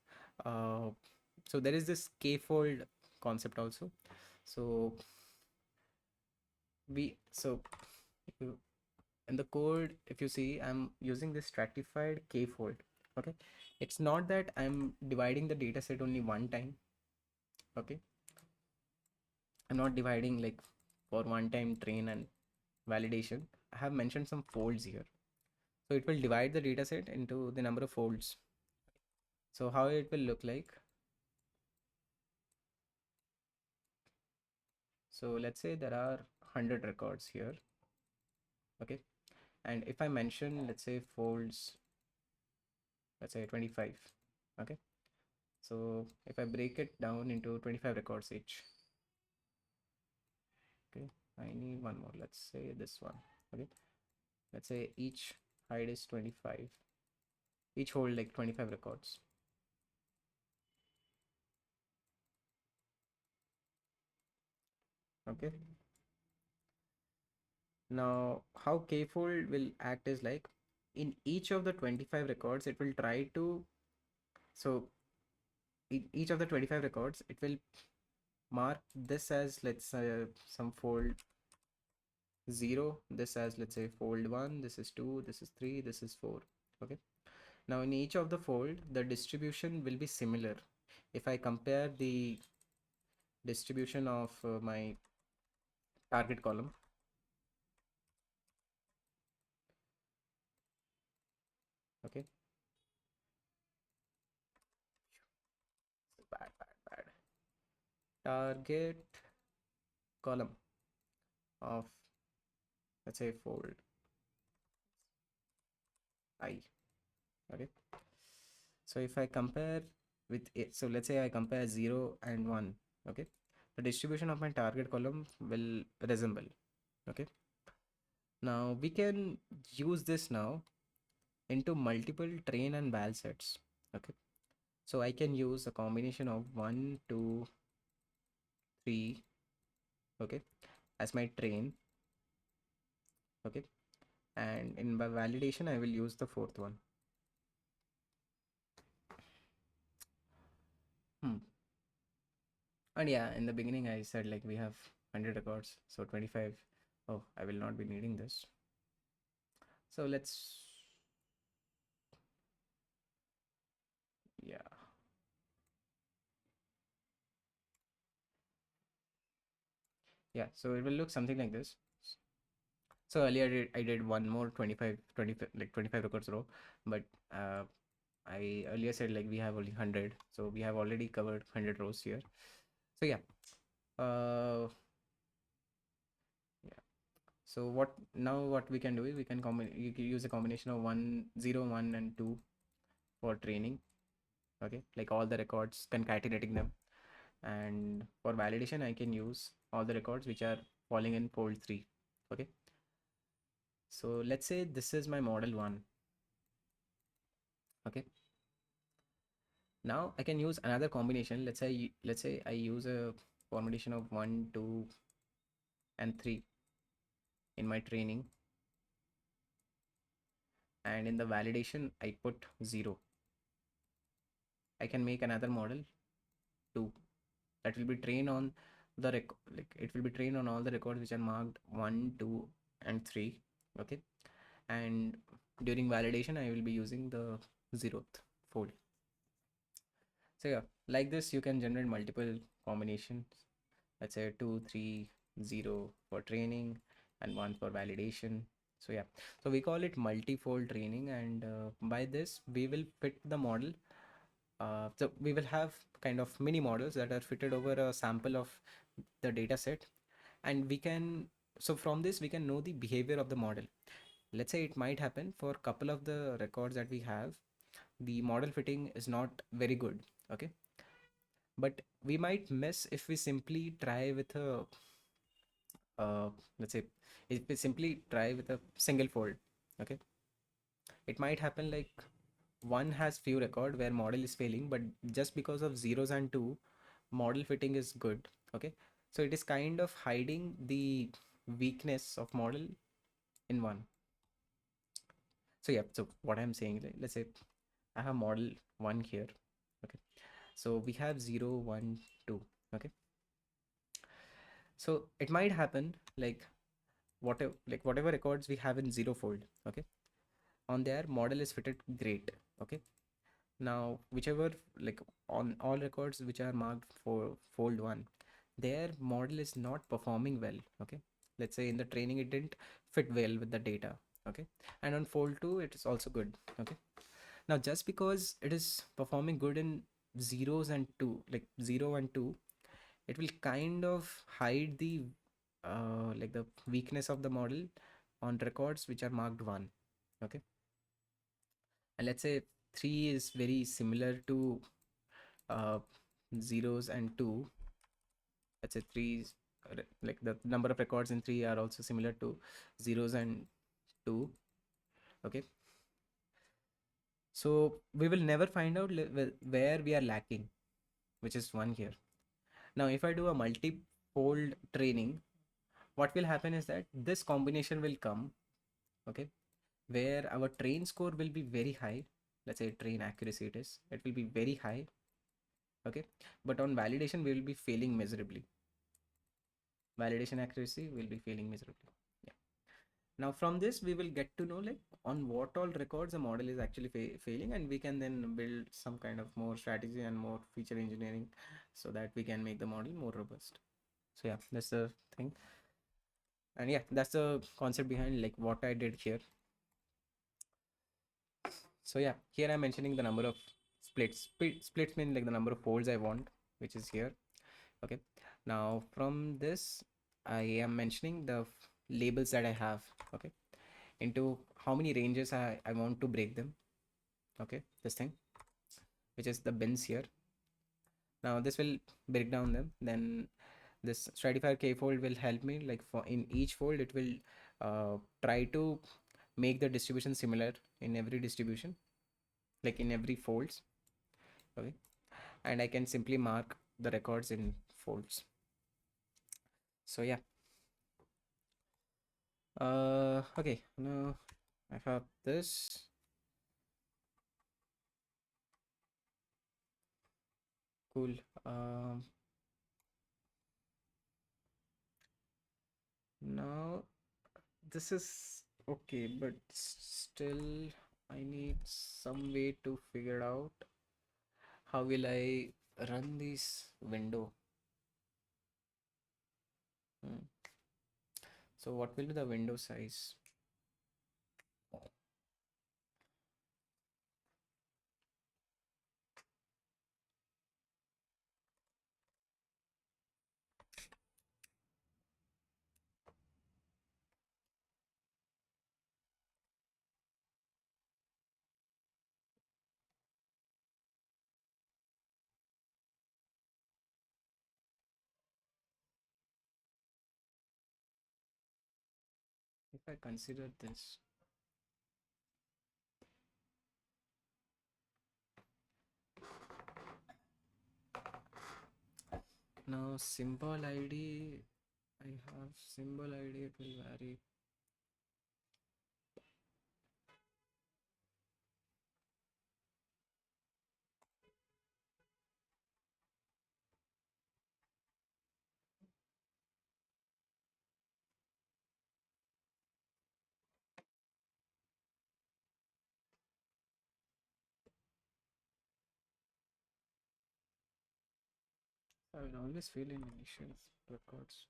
so there is this k-fold concept also. So in the code, if you see, I'm using this stratified k-fold. Okay, it's not that I'm dividing the data set only one time. Okay, I'm not dividing like for one time train and validation. I have mentioned some folds here, so it will divide the data set into the number of folds. So how it will look like, so let's say there are 100 records here. Okay, and if I mention, let's say, folds, let's say 25. Okay, so if I break it down into 25 records each. Okay, I need one more, let's say this one. Okay, let's say each height is 25, each hold like 25 records. Okay, now how k-fold will act is like in each of the 25 records it will try to, so each of the 25 records it will mark this as, let's say, some fold 0, this as, let's say, fold 1, this is 2, this is 3, this is 4. Okay, now in each of the fold the distribution will be similar. If I compare the distribution of my target column, okay, bad target column of, let's say, fold I. Okay, so if I compare with it, so let's say I compare 0 and 1. Okay, the distribution of my target column will resemble. Okay, now we can use this now into multiple train and val sets. Okay, so I can use a combination of 1, 2, 3, okay, as my train. Okay, and in my validation I will use the fourth one. And yeah, in the beginning I said like we have 100 records, so 25. Oh, I will not be needing this. So let's, yeah. Yeah, so it will look something like this. So earlier I did one more 25 like 25 records row, but I earlier said like we have only 100, so we have already covered 100 rows here. So yeah, Yeah. So what we can do is we can you can use a combination of 1 0 1 and 2 for training. Okay, like all the records, concatenating them. And for validation I can use all the records which are falling in fold 3. Okay, so let's say this is my model 1. Okay, now I can use another combination. Let's say I use a combination of 1 2 and 3 in my training, and in the validation I put 0. I can make another model 2 that will be trained on the like it will be trained on all the records which are marked 1 2 and 3. Okay, and during validation I will be using the 0th fold. So yeah, like this you can generate multiple combinations. Let's say 2 3 0 for training and 1 for validation. So yeah, so we call it multi-fold training, and by this we will fit the model. So we will have kind of mini models that are fitted over a sample of the data set, and we can, so from this we can know the behavior of the model. Let's say it might happen for a couple of the records that we have, the model fitting is not very good. Okay, but we might miss if we simply try with a uh, let's say if we simply try with a single fold. Okay, it might happen like one has few record where model is failing, but just because of zeros and two model fitting is good. Okay, so it is kind of hiding the weakness of model in one. So yeah, so what I'm saying, like, let's say I have model 1 here. Okay, so we have 0 1 2. Okay, so it might happen like whatever records we have in 0 fold. Okay, on their model is fitted great. Okay, now whichever, like on all records which are marked for fold 1, their model is not performing well. Okay, let's say in the training it didn't fit well with the data. Okay, and on fold 2 it is also good. Okay, now just because it is performing good in zeros and 2, like 0 and 2, it will kind of hide the like the weakness of the model on records which are marked 1. Okay, and let's say 3 is very similar to uh, zeros and 2. Let's say 3 is like the number of records in 3 are also similar to zeros and 2. Okay, so we will never find out where we are lacking, which is 1 here. Now if I do a multi-fold training, what will happen is that this combination will come. Okay, where our train score will be very high. Let's say train accuracy, it will be very high. Okay, but on validation we will be failing miserably. Validation accuracy will be failing miserably. Yeah, now from this we will get to know like on what all records the model is actually failing, and we can then build some kind of more strategy and more feature engineering so that we can make the model more robust. So yeah, that's the thing, and yeah, that's the concept behind like what I did here. So yeah, here I'm mentioning the number of splits mean like the number of folds I want, which is here. Okay, now from this I am mentioning the labels that I have. Okay, into how many ranges I want to break them. Okay, this thing, which is the bins here. Now this will break down them. Then this stratifier k fold will help me like for in each fold it will try to make the distribution similar in every distribution, like in every folds. Okay, and I can simply mark the records in folds. So yeah, okay, now I have this. Cool. um Now this is okay, but still I need some way to figure out how will I run this window. Hmm. So what will be the window size? If I consider this, now symbol ID, I have symbol ID, it will vary. I will always fill in initial records.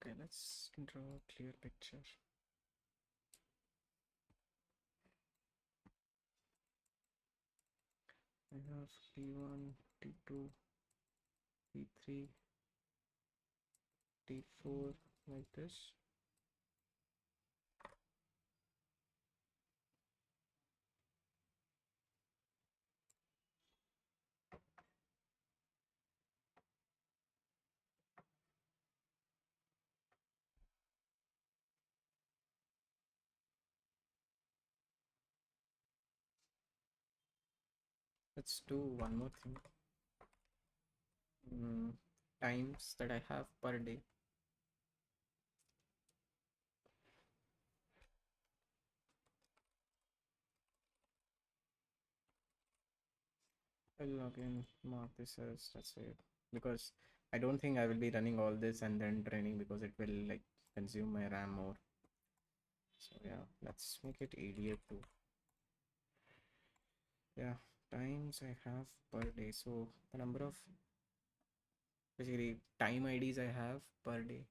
Okay, let's draw a clear picture. I have T1, T2, T3, T4 like this. Let's do one more thing. Times that I have per day. I'll again mark this as, let's say, because I don't think I will be running all this and then training because it will like consume my RAM more. So yeah, let's make it EDA 2. Yeah, times I have per day. So the number of basically time IDs I have per day.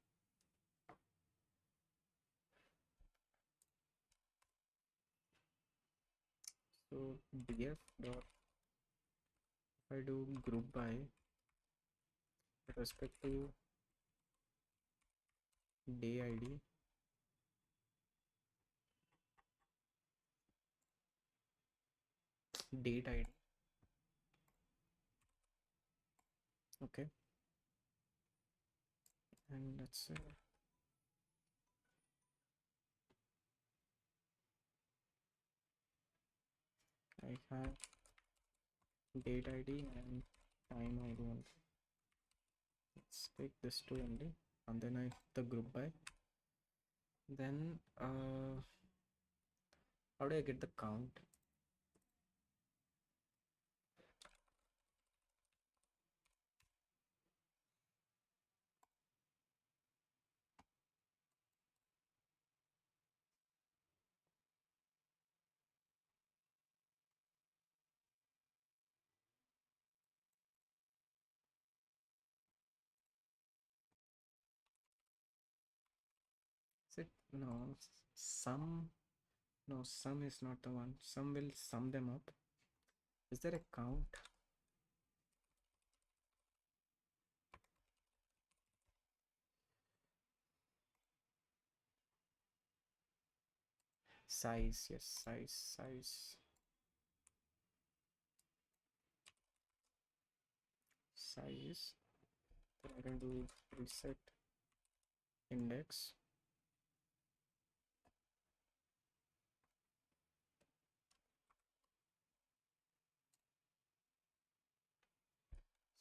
So df dot, if I do group by with respect to day ID, date ID. Okay, and let's say I have date ID and time ID also. Let's take this two only, and then I the group by. Then how do I get the count? Is it no sum? No, sum is not the one. Sum will sum them up. Is there a count? Size, yes, size. Size. Then I can do reset index.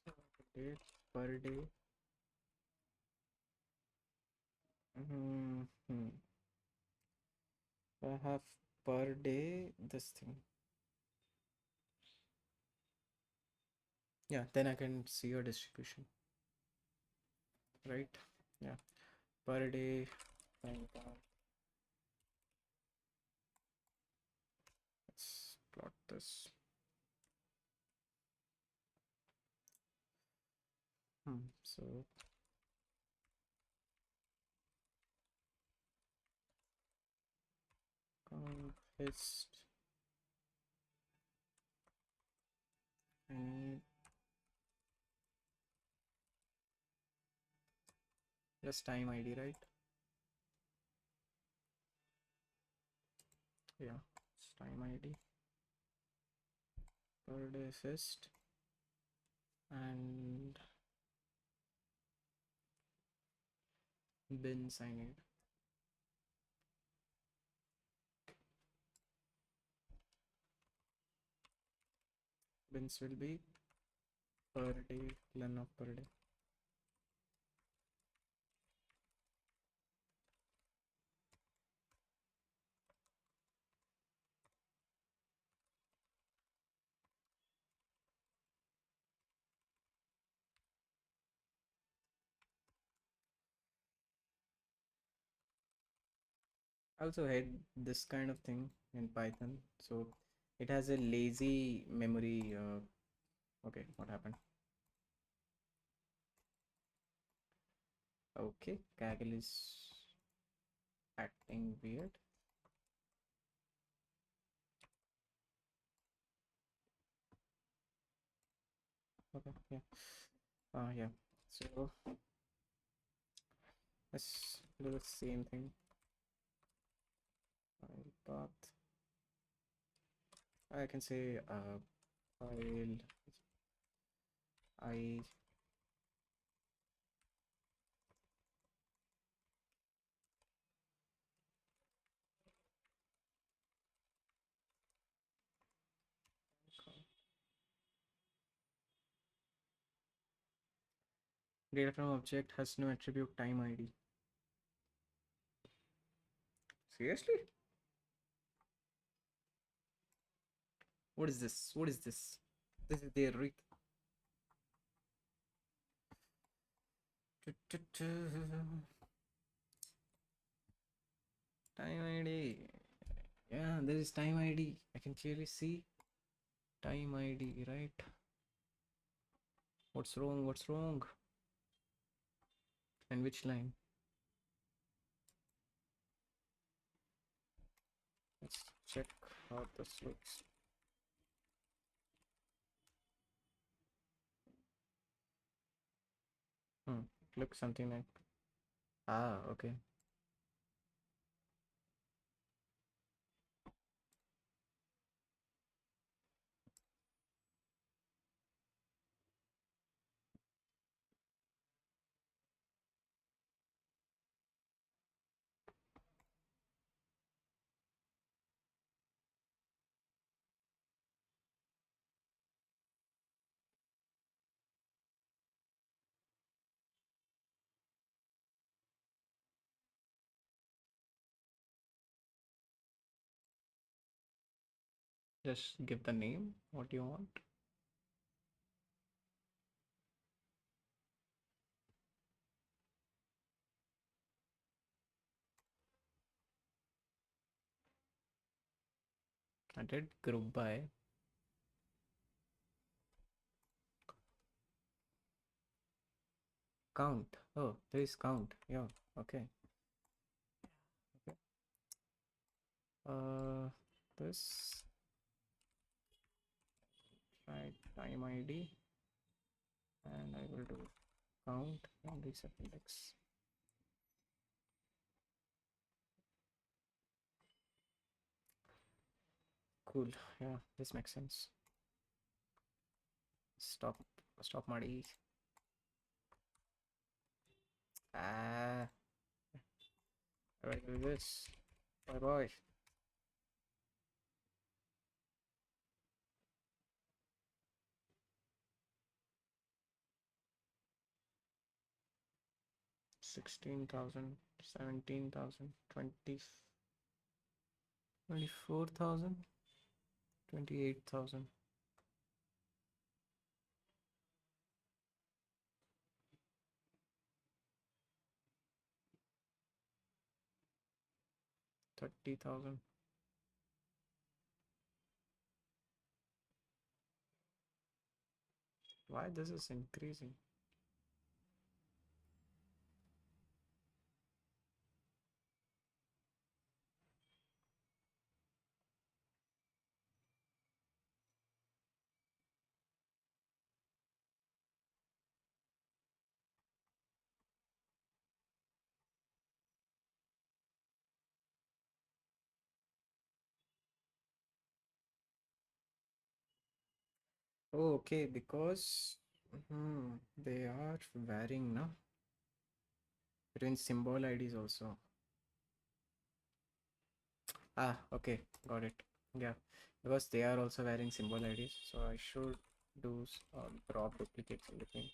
So date per day. I have per day this thing. Yeah, then I can see your distribution. Right? Yeah. Per day. Let's plot this. So paste. I need just time ID, right? Yeah, it's time ID per day assist, and Bins I need. Bins will be per day, len of per day. I also hate this kind of thing in Python. So it has a lazy memory. Okay, what happened? Okay, Kaggle is acting weird. Okay, yeah. Yeah. So let's do the same thing. File path. I can say file I data from object has no attribute time ID. Seriously? What is this? What is this? This is their time ID. Yeah, there is time ID. I can clearly see time ID, right? What's wrong? What's wrong? And which line? Let's check how this looks. Looks something like, okay. Just give the name. What do you want? I did group by count. Oh, there is count. Yeah. Okay. Okay. This right time ID, and I will do count and reset index. Cool. Yeah, this makes sense. Stop. Stop, Marty. Ah, I will do this. Bye bye. 16,000, 17,000, 24,000, 28,000. 30,000. Why this is increasing? Oh, okay, because they are varying now. between symbol IDs also. Ah, okay, got it. Yeah, because they are also wearing symbol IDs, so I should do drop duplicates in between.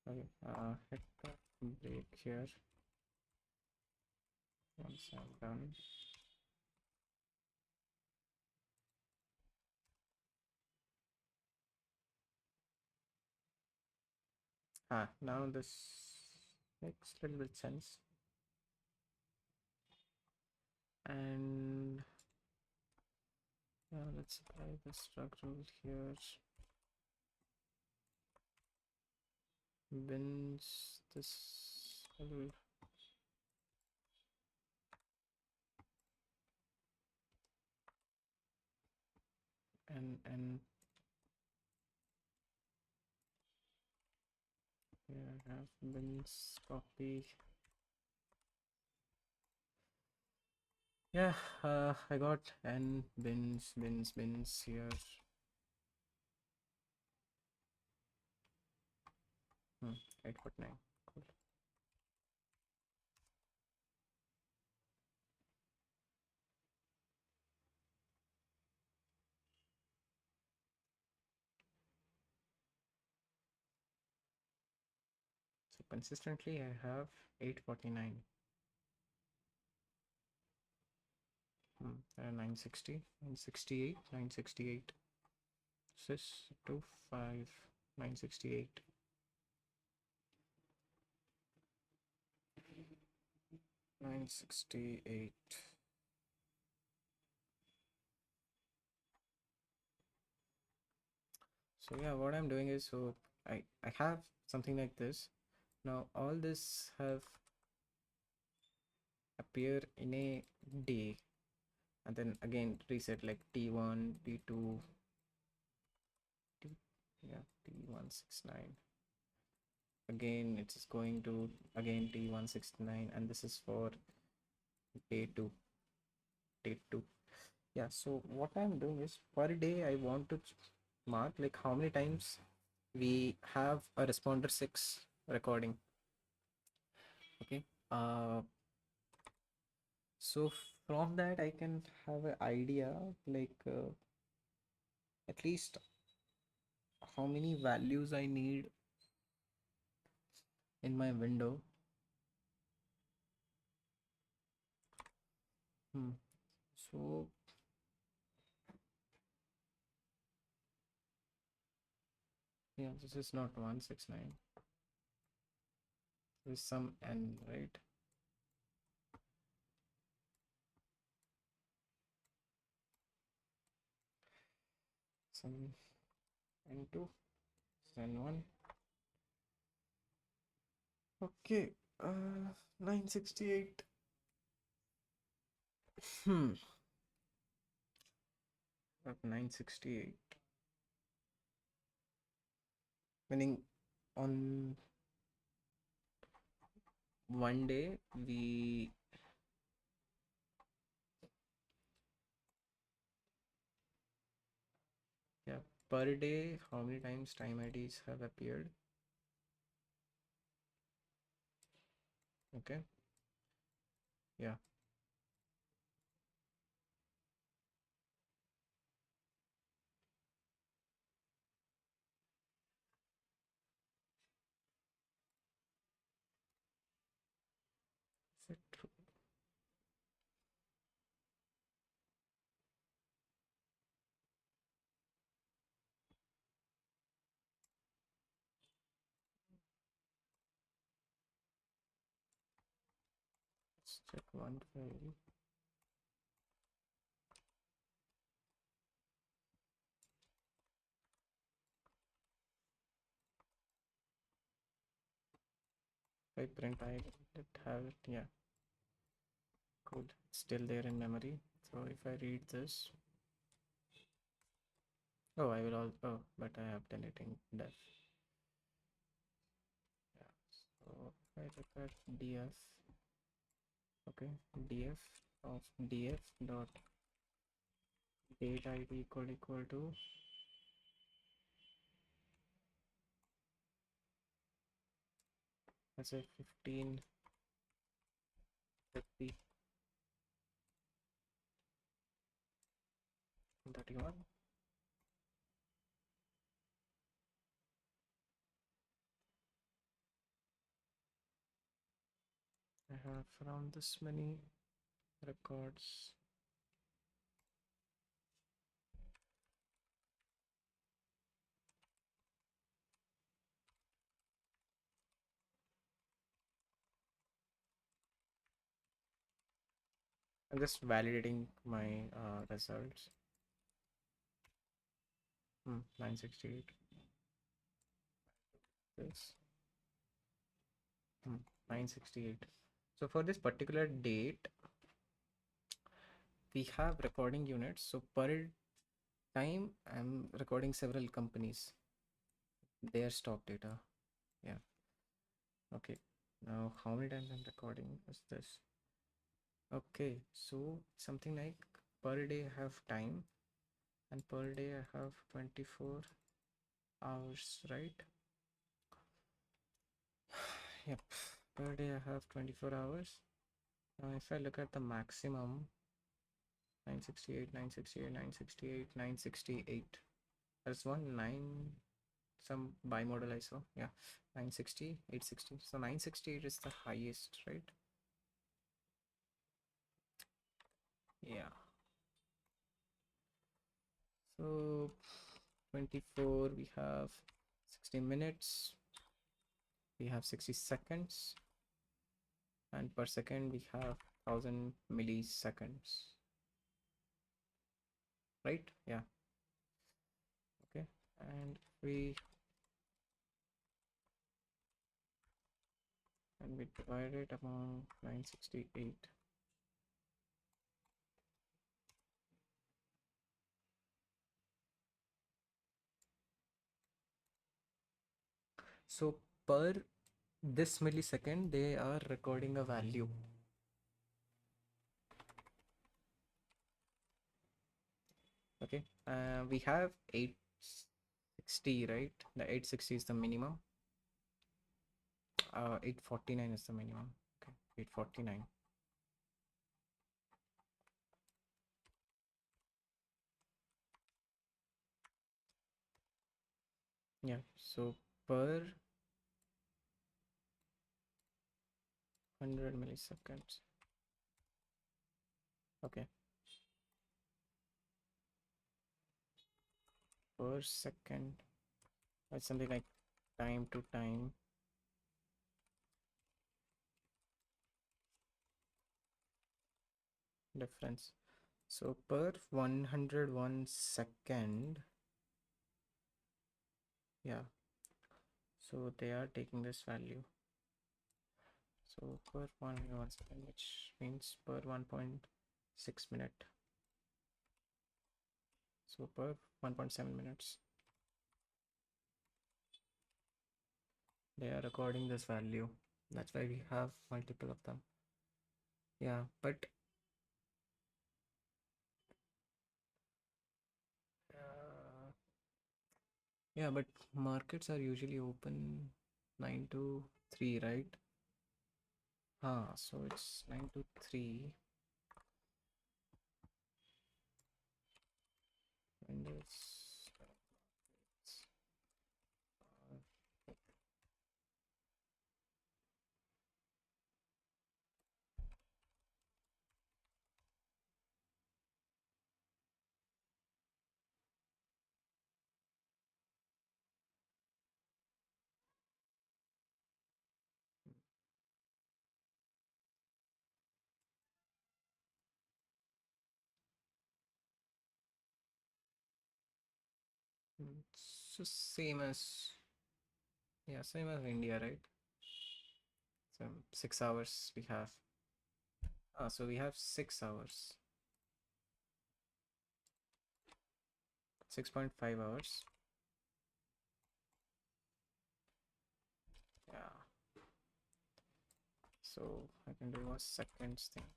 Okay, hit the break here once I'm done. Now this makes a little bit sense. And let's apply the struct rule here. Bins this and here I have bins copy. Yeah, I got n bins here. 8.9. Cool. So consistently I have 849. 960, 968, 968. 625, 968. So yeah, what I'm doing is, so I have something like this. Now all this have appear in a day, and then again reset like T1, T2, T, yeah, T169. Again it is going to again T169, and this is for day 2. Yeah, so what I'm doing is per day I want to mark like how many times we have a responder 6 recording. Okay, so from that I can have an idea like at least how many values I need in my window. So yeah, this is not 169, there's some n, right? Some n2, n1. Okay, 968. At 968, meaning on one day we, yeah, per day how many times time IDs have appeared. Okay, yeah, is it true? Let's check one file. I print, I let have it. Yeah, cool, it's still there in memory. So if I read this, oh, I will all, oh, but I have deleting def. Yeah, so if I look at df, okay, df of df dot date id equal to let's say 15, 50, 31. I have around this many records. I'm just validating my results. 968. Yes. 968. So for this particular date, we have recording units. So per time, I'm recording several companies, their stock data. Yeah. Okay. Now, how many times I'm recording is this? Okay. So something like per day I have time, and per day I have 24 hours, right? Yep. Per day I have 24 hours. Now, if I look at the maximum, 968, 968, 968, 968. There's one 9, some bimodal I saw. Yeah, 960, 860. So 968 is the highest, right? Yeah. So 24, we have 60 minutes, we have 60 seconds, and per second we have 1000 milliseconds, right? Yeah. Okay. And we divide it among 968. So per this millisecond, they are recording a value. Okay. We have 860, right? The 860 is the minimum. 849 is the minimum. Okay. 849. Yeah. So per 100 milliseconds. Okay. Per second. That's something like time to time difference. So per 101 second. Yeah. So they are taking this value. So per 101 second, which means per 1.6 minute. So per 1.7 minutes, they are recording this value. That's why we have multiple of them. Yeah, but uh, yeah, but markets are usually open 9 to 3, right? So it's 9 to 3, and it's so same as, yeah, same as India, right? So 6 hours we have. So we have 6 hours, 6.5 hours. Yeah. So I can do a seconds thing.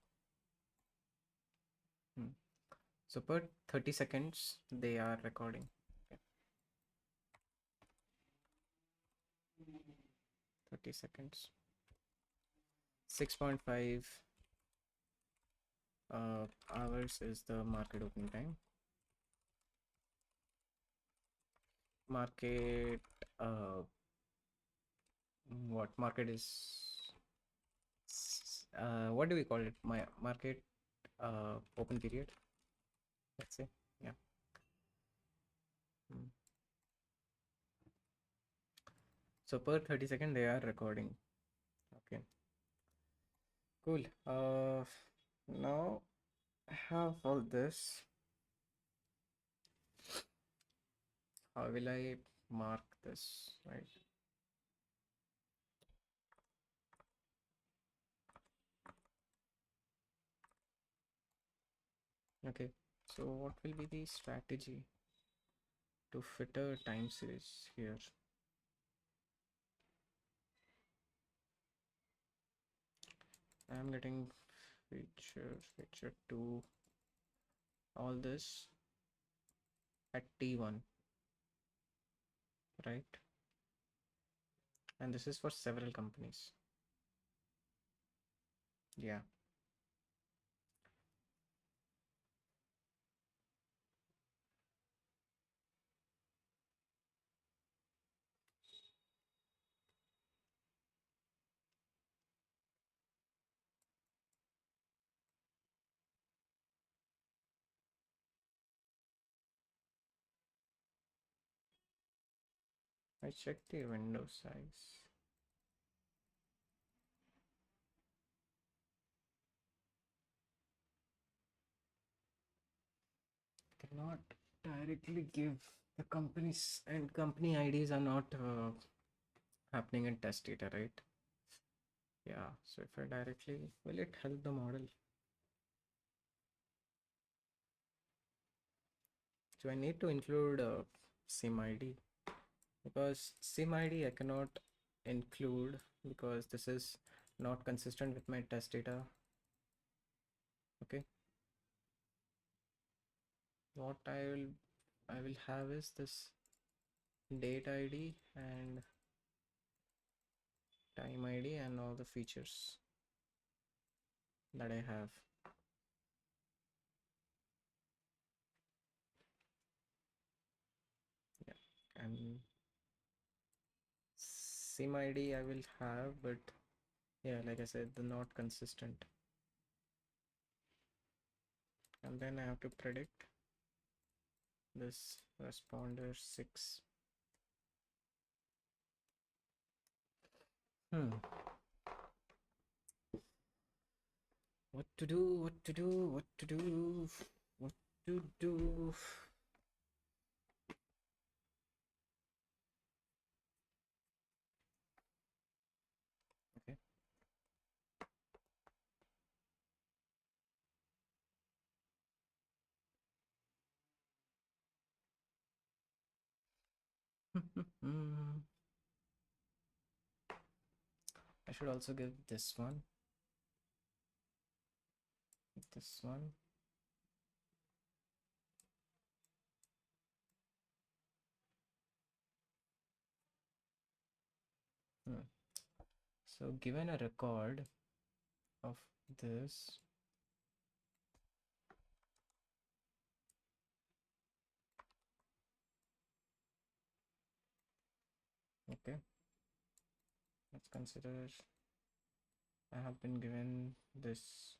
So per 30 seconds, they are recording. Okay. 30 seconds. 6.5 hours is the market opening time. Market, what market is, what do we call it? My market open period, let's say. Yeah. Mm. So per 30 second they are recording. Okay, cool. Now I have all this. How will I mark this, right? Okay, so what will be the strategy to fit a time series here? I'm getting feature 2, all this at T1, right? And this is for several companies. Yeah. I checked the window size. Cannot directly give the companies, and company IDs are not happening in test data, right? Yeah, so if I directly, will it help the model? So I need to include SIM ID, because SIM ID I cannot include because this is not consistent with my test data. Okay, what I will have is this date ID and time ID and all the features that I have. Yeah, and SIM ID I will have, but yeah, like I said, the not consistent. And then I have to predict this responder 6. What to do, what to do, what to do, what to do. Okay. I should also give this one. This one. So given a record of this, okay, let's consider I have been given this.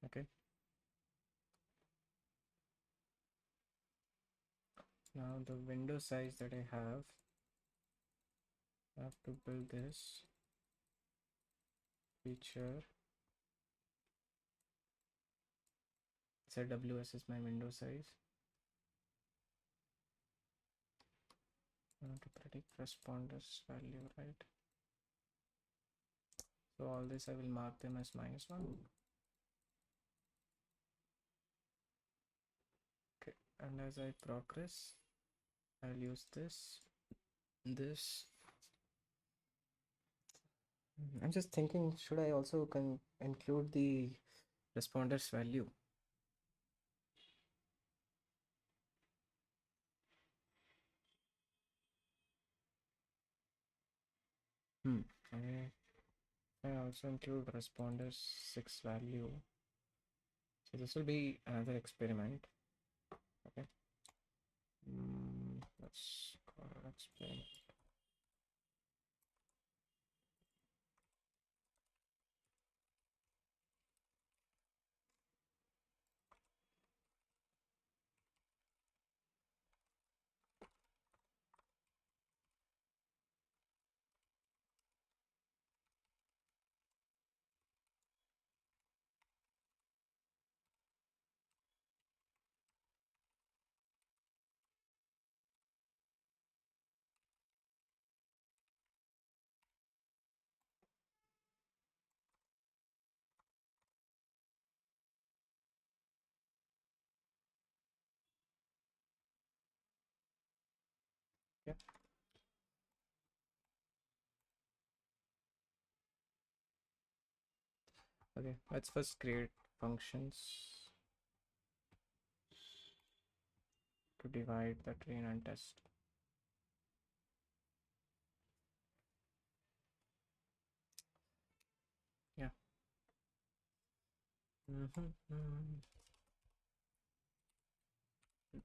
Okay, now the window size that I have to build this feature. ZWS is my window size. I want to predict responders value, right? So all this I will mark them as -1. Okay, and as I progress, I'll use this. I'm just thinking, should I also include the responders value? Okay. I also include responder 6 value. So this will be another experiment. Okay. Let's call it experiment. Yeah. Okay, let's first create functions to divide the train and test. Yeah.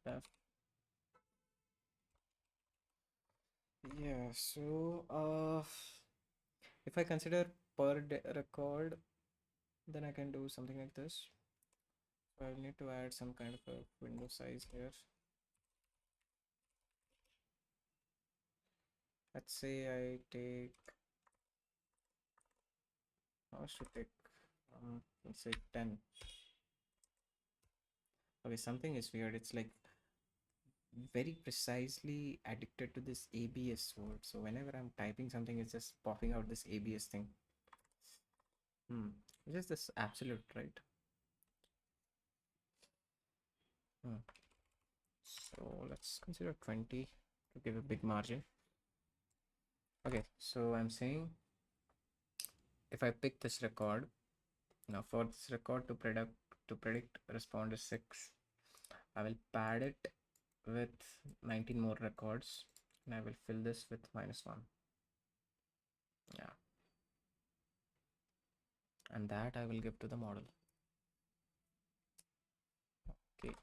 Left. Yeah, so if I consider per record, then I can do something like this. So I need to add some kind of a window size here. Let's say I take, I should take, let's say 10. Okay, something is weird. It's like very precisely addicted to this ABS word. So whenever I'm typing something, it's just popping out this ABS thing. It's just this absolute, right? So let's consider 20 to give a big margin. Okay, so I'm saying if I pick this record, now for this record to predict responder 6, I will pad it with 19 more records and I will fill this with -1. Yeah. And that I will give to the model. Okay.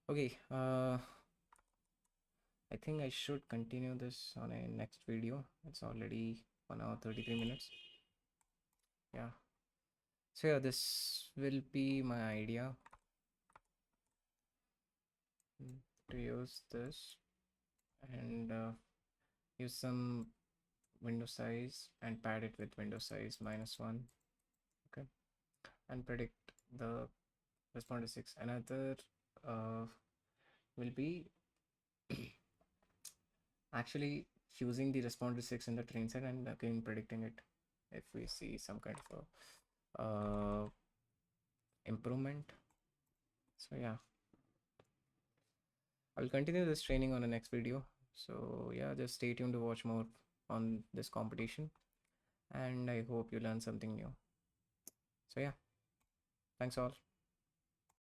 Okay, I think I should continue this on a next video. It's already 1 hour 33 minutes. Yeah. So yeah, this will be my idea to use this and use some window size and pad it with window size -1. Okay. And predict the responder 6. Another will be actually using the responder 6 in the train set and again predicting it if we see some kind of a improvement. So yeah, I'll continue this training on the next video. So yeah, just stay tuned to watch more on this competition and I hope you learn something new. So yeah, thanks all.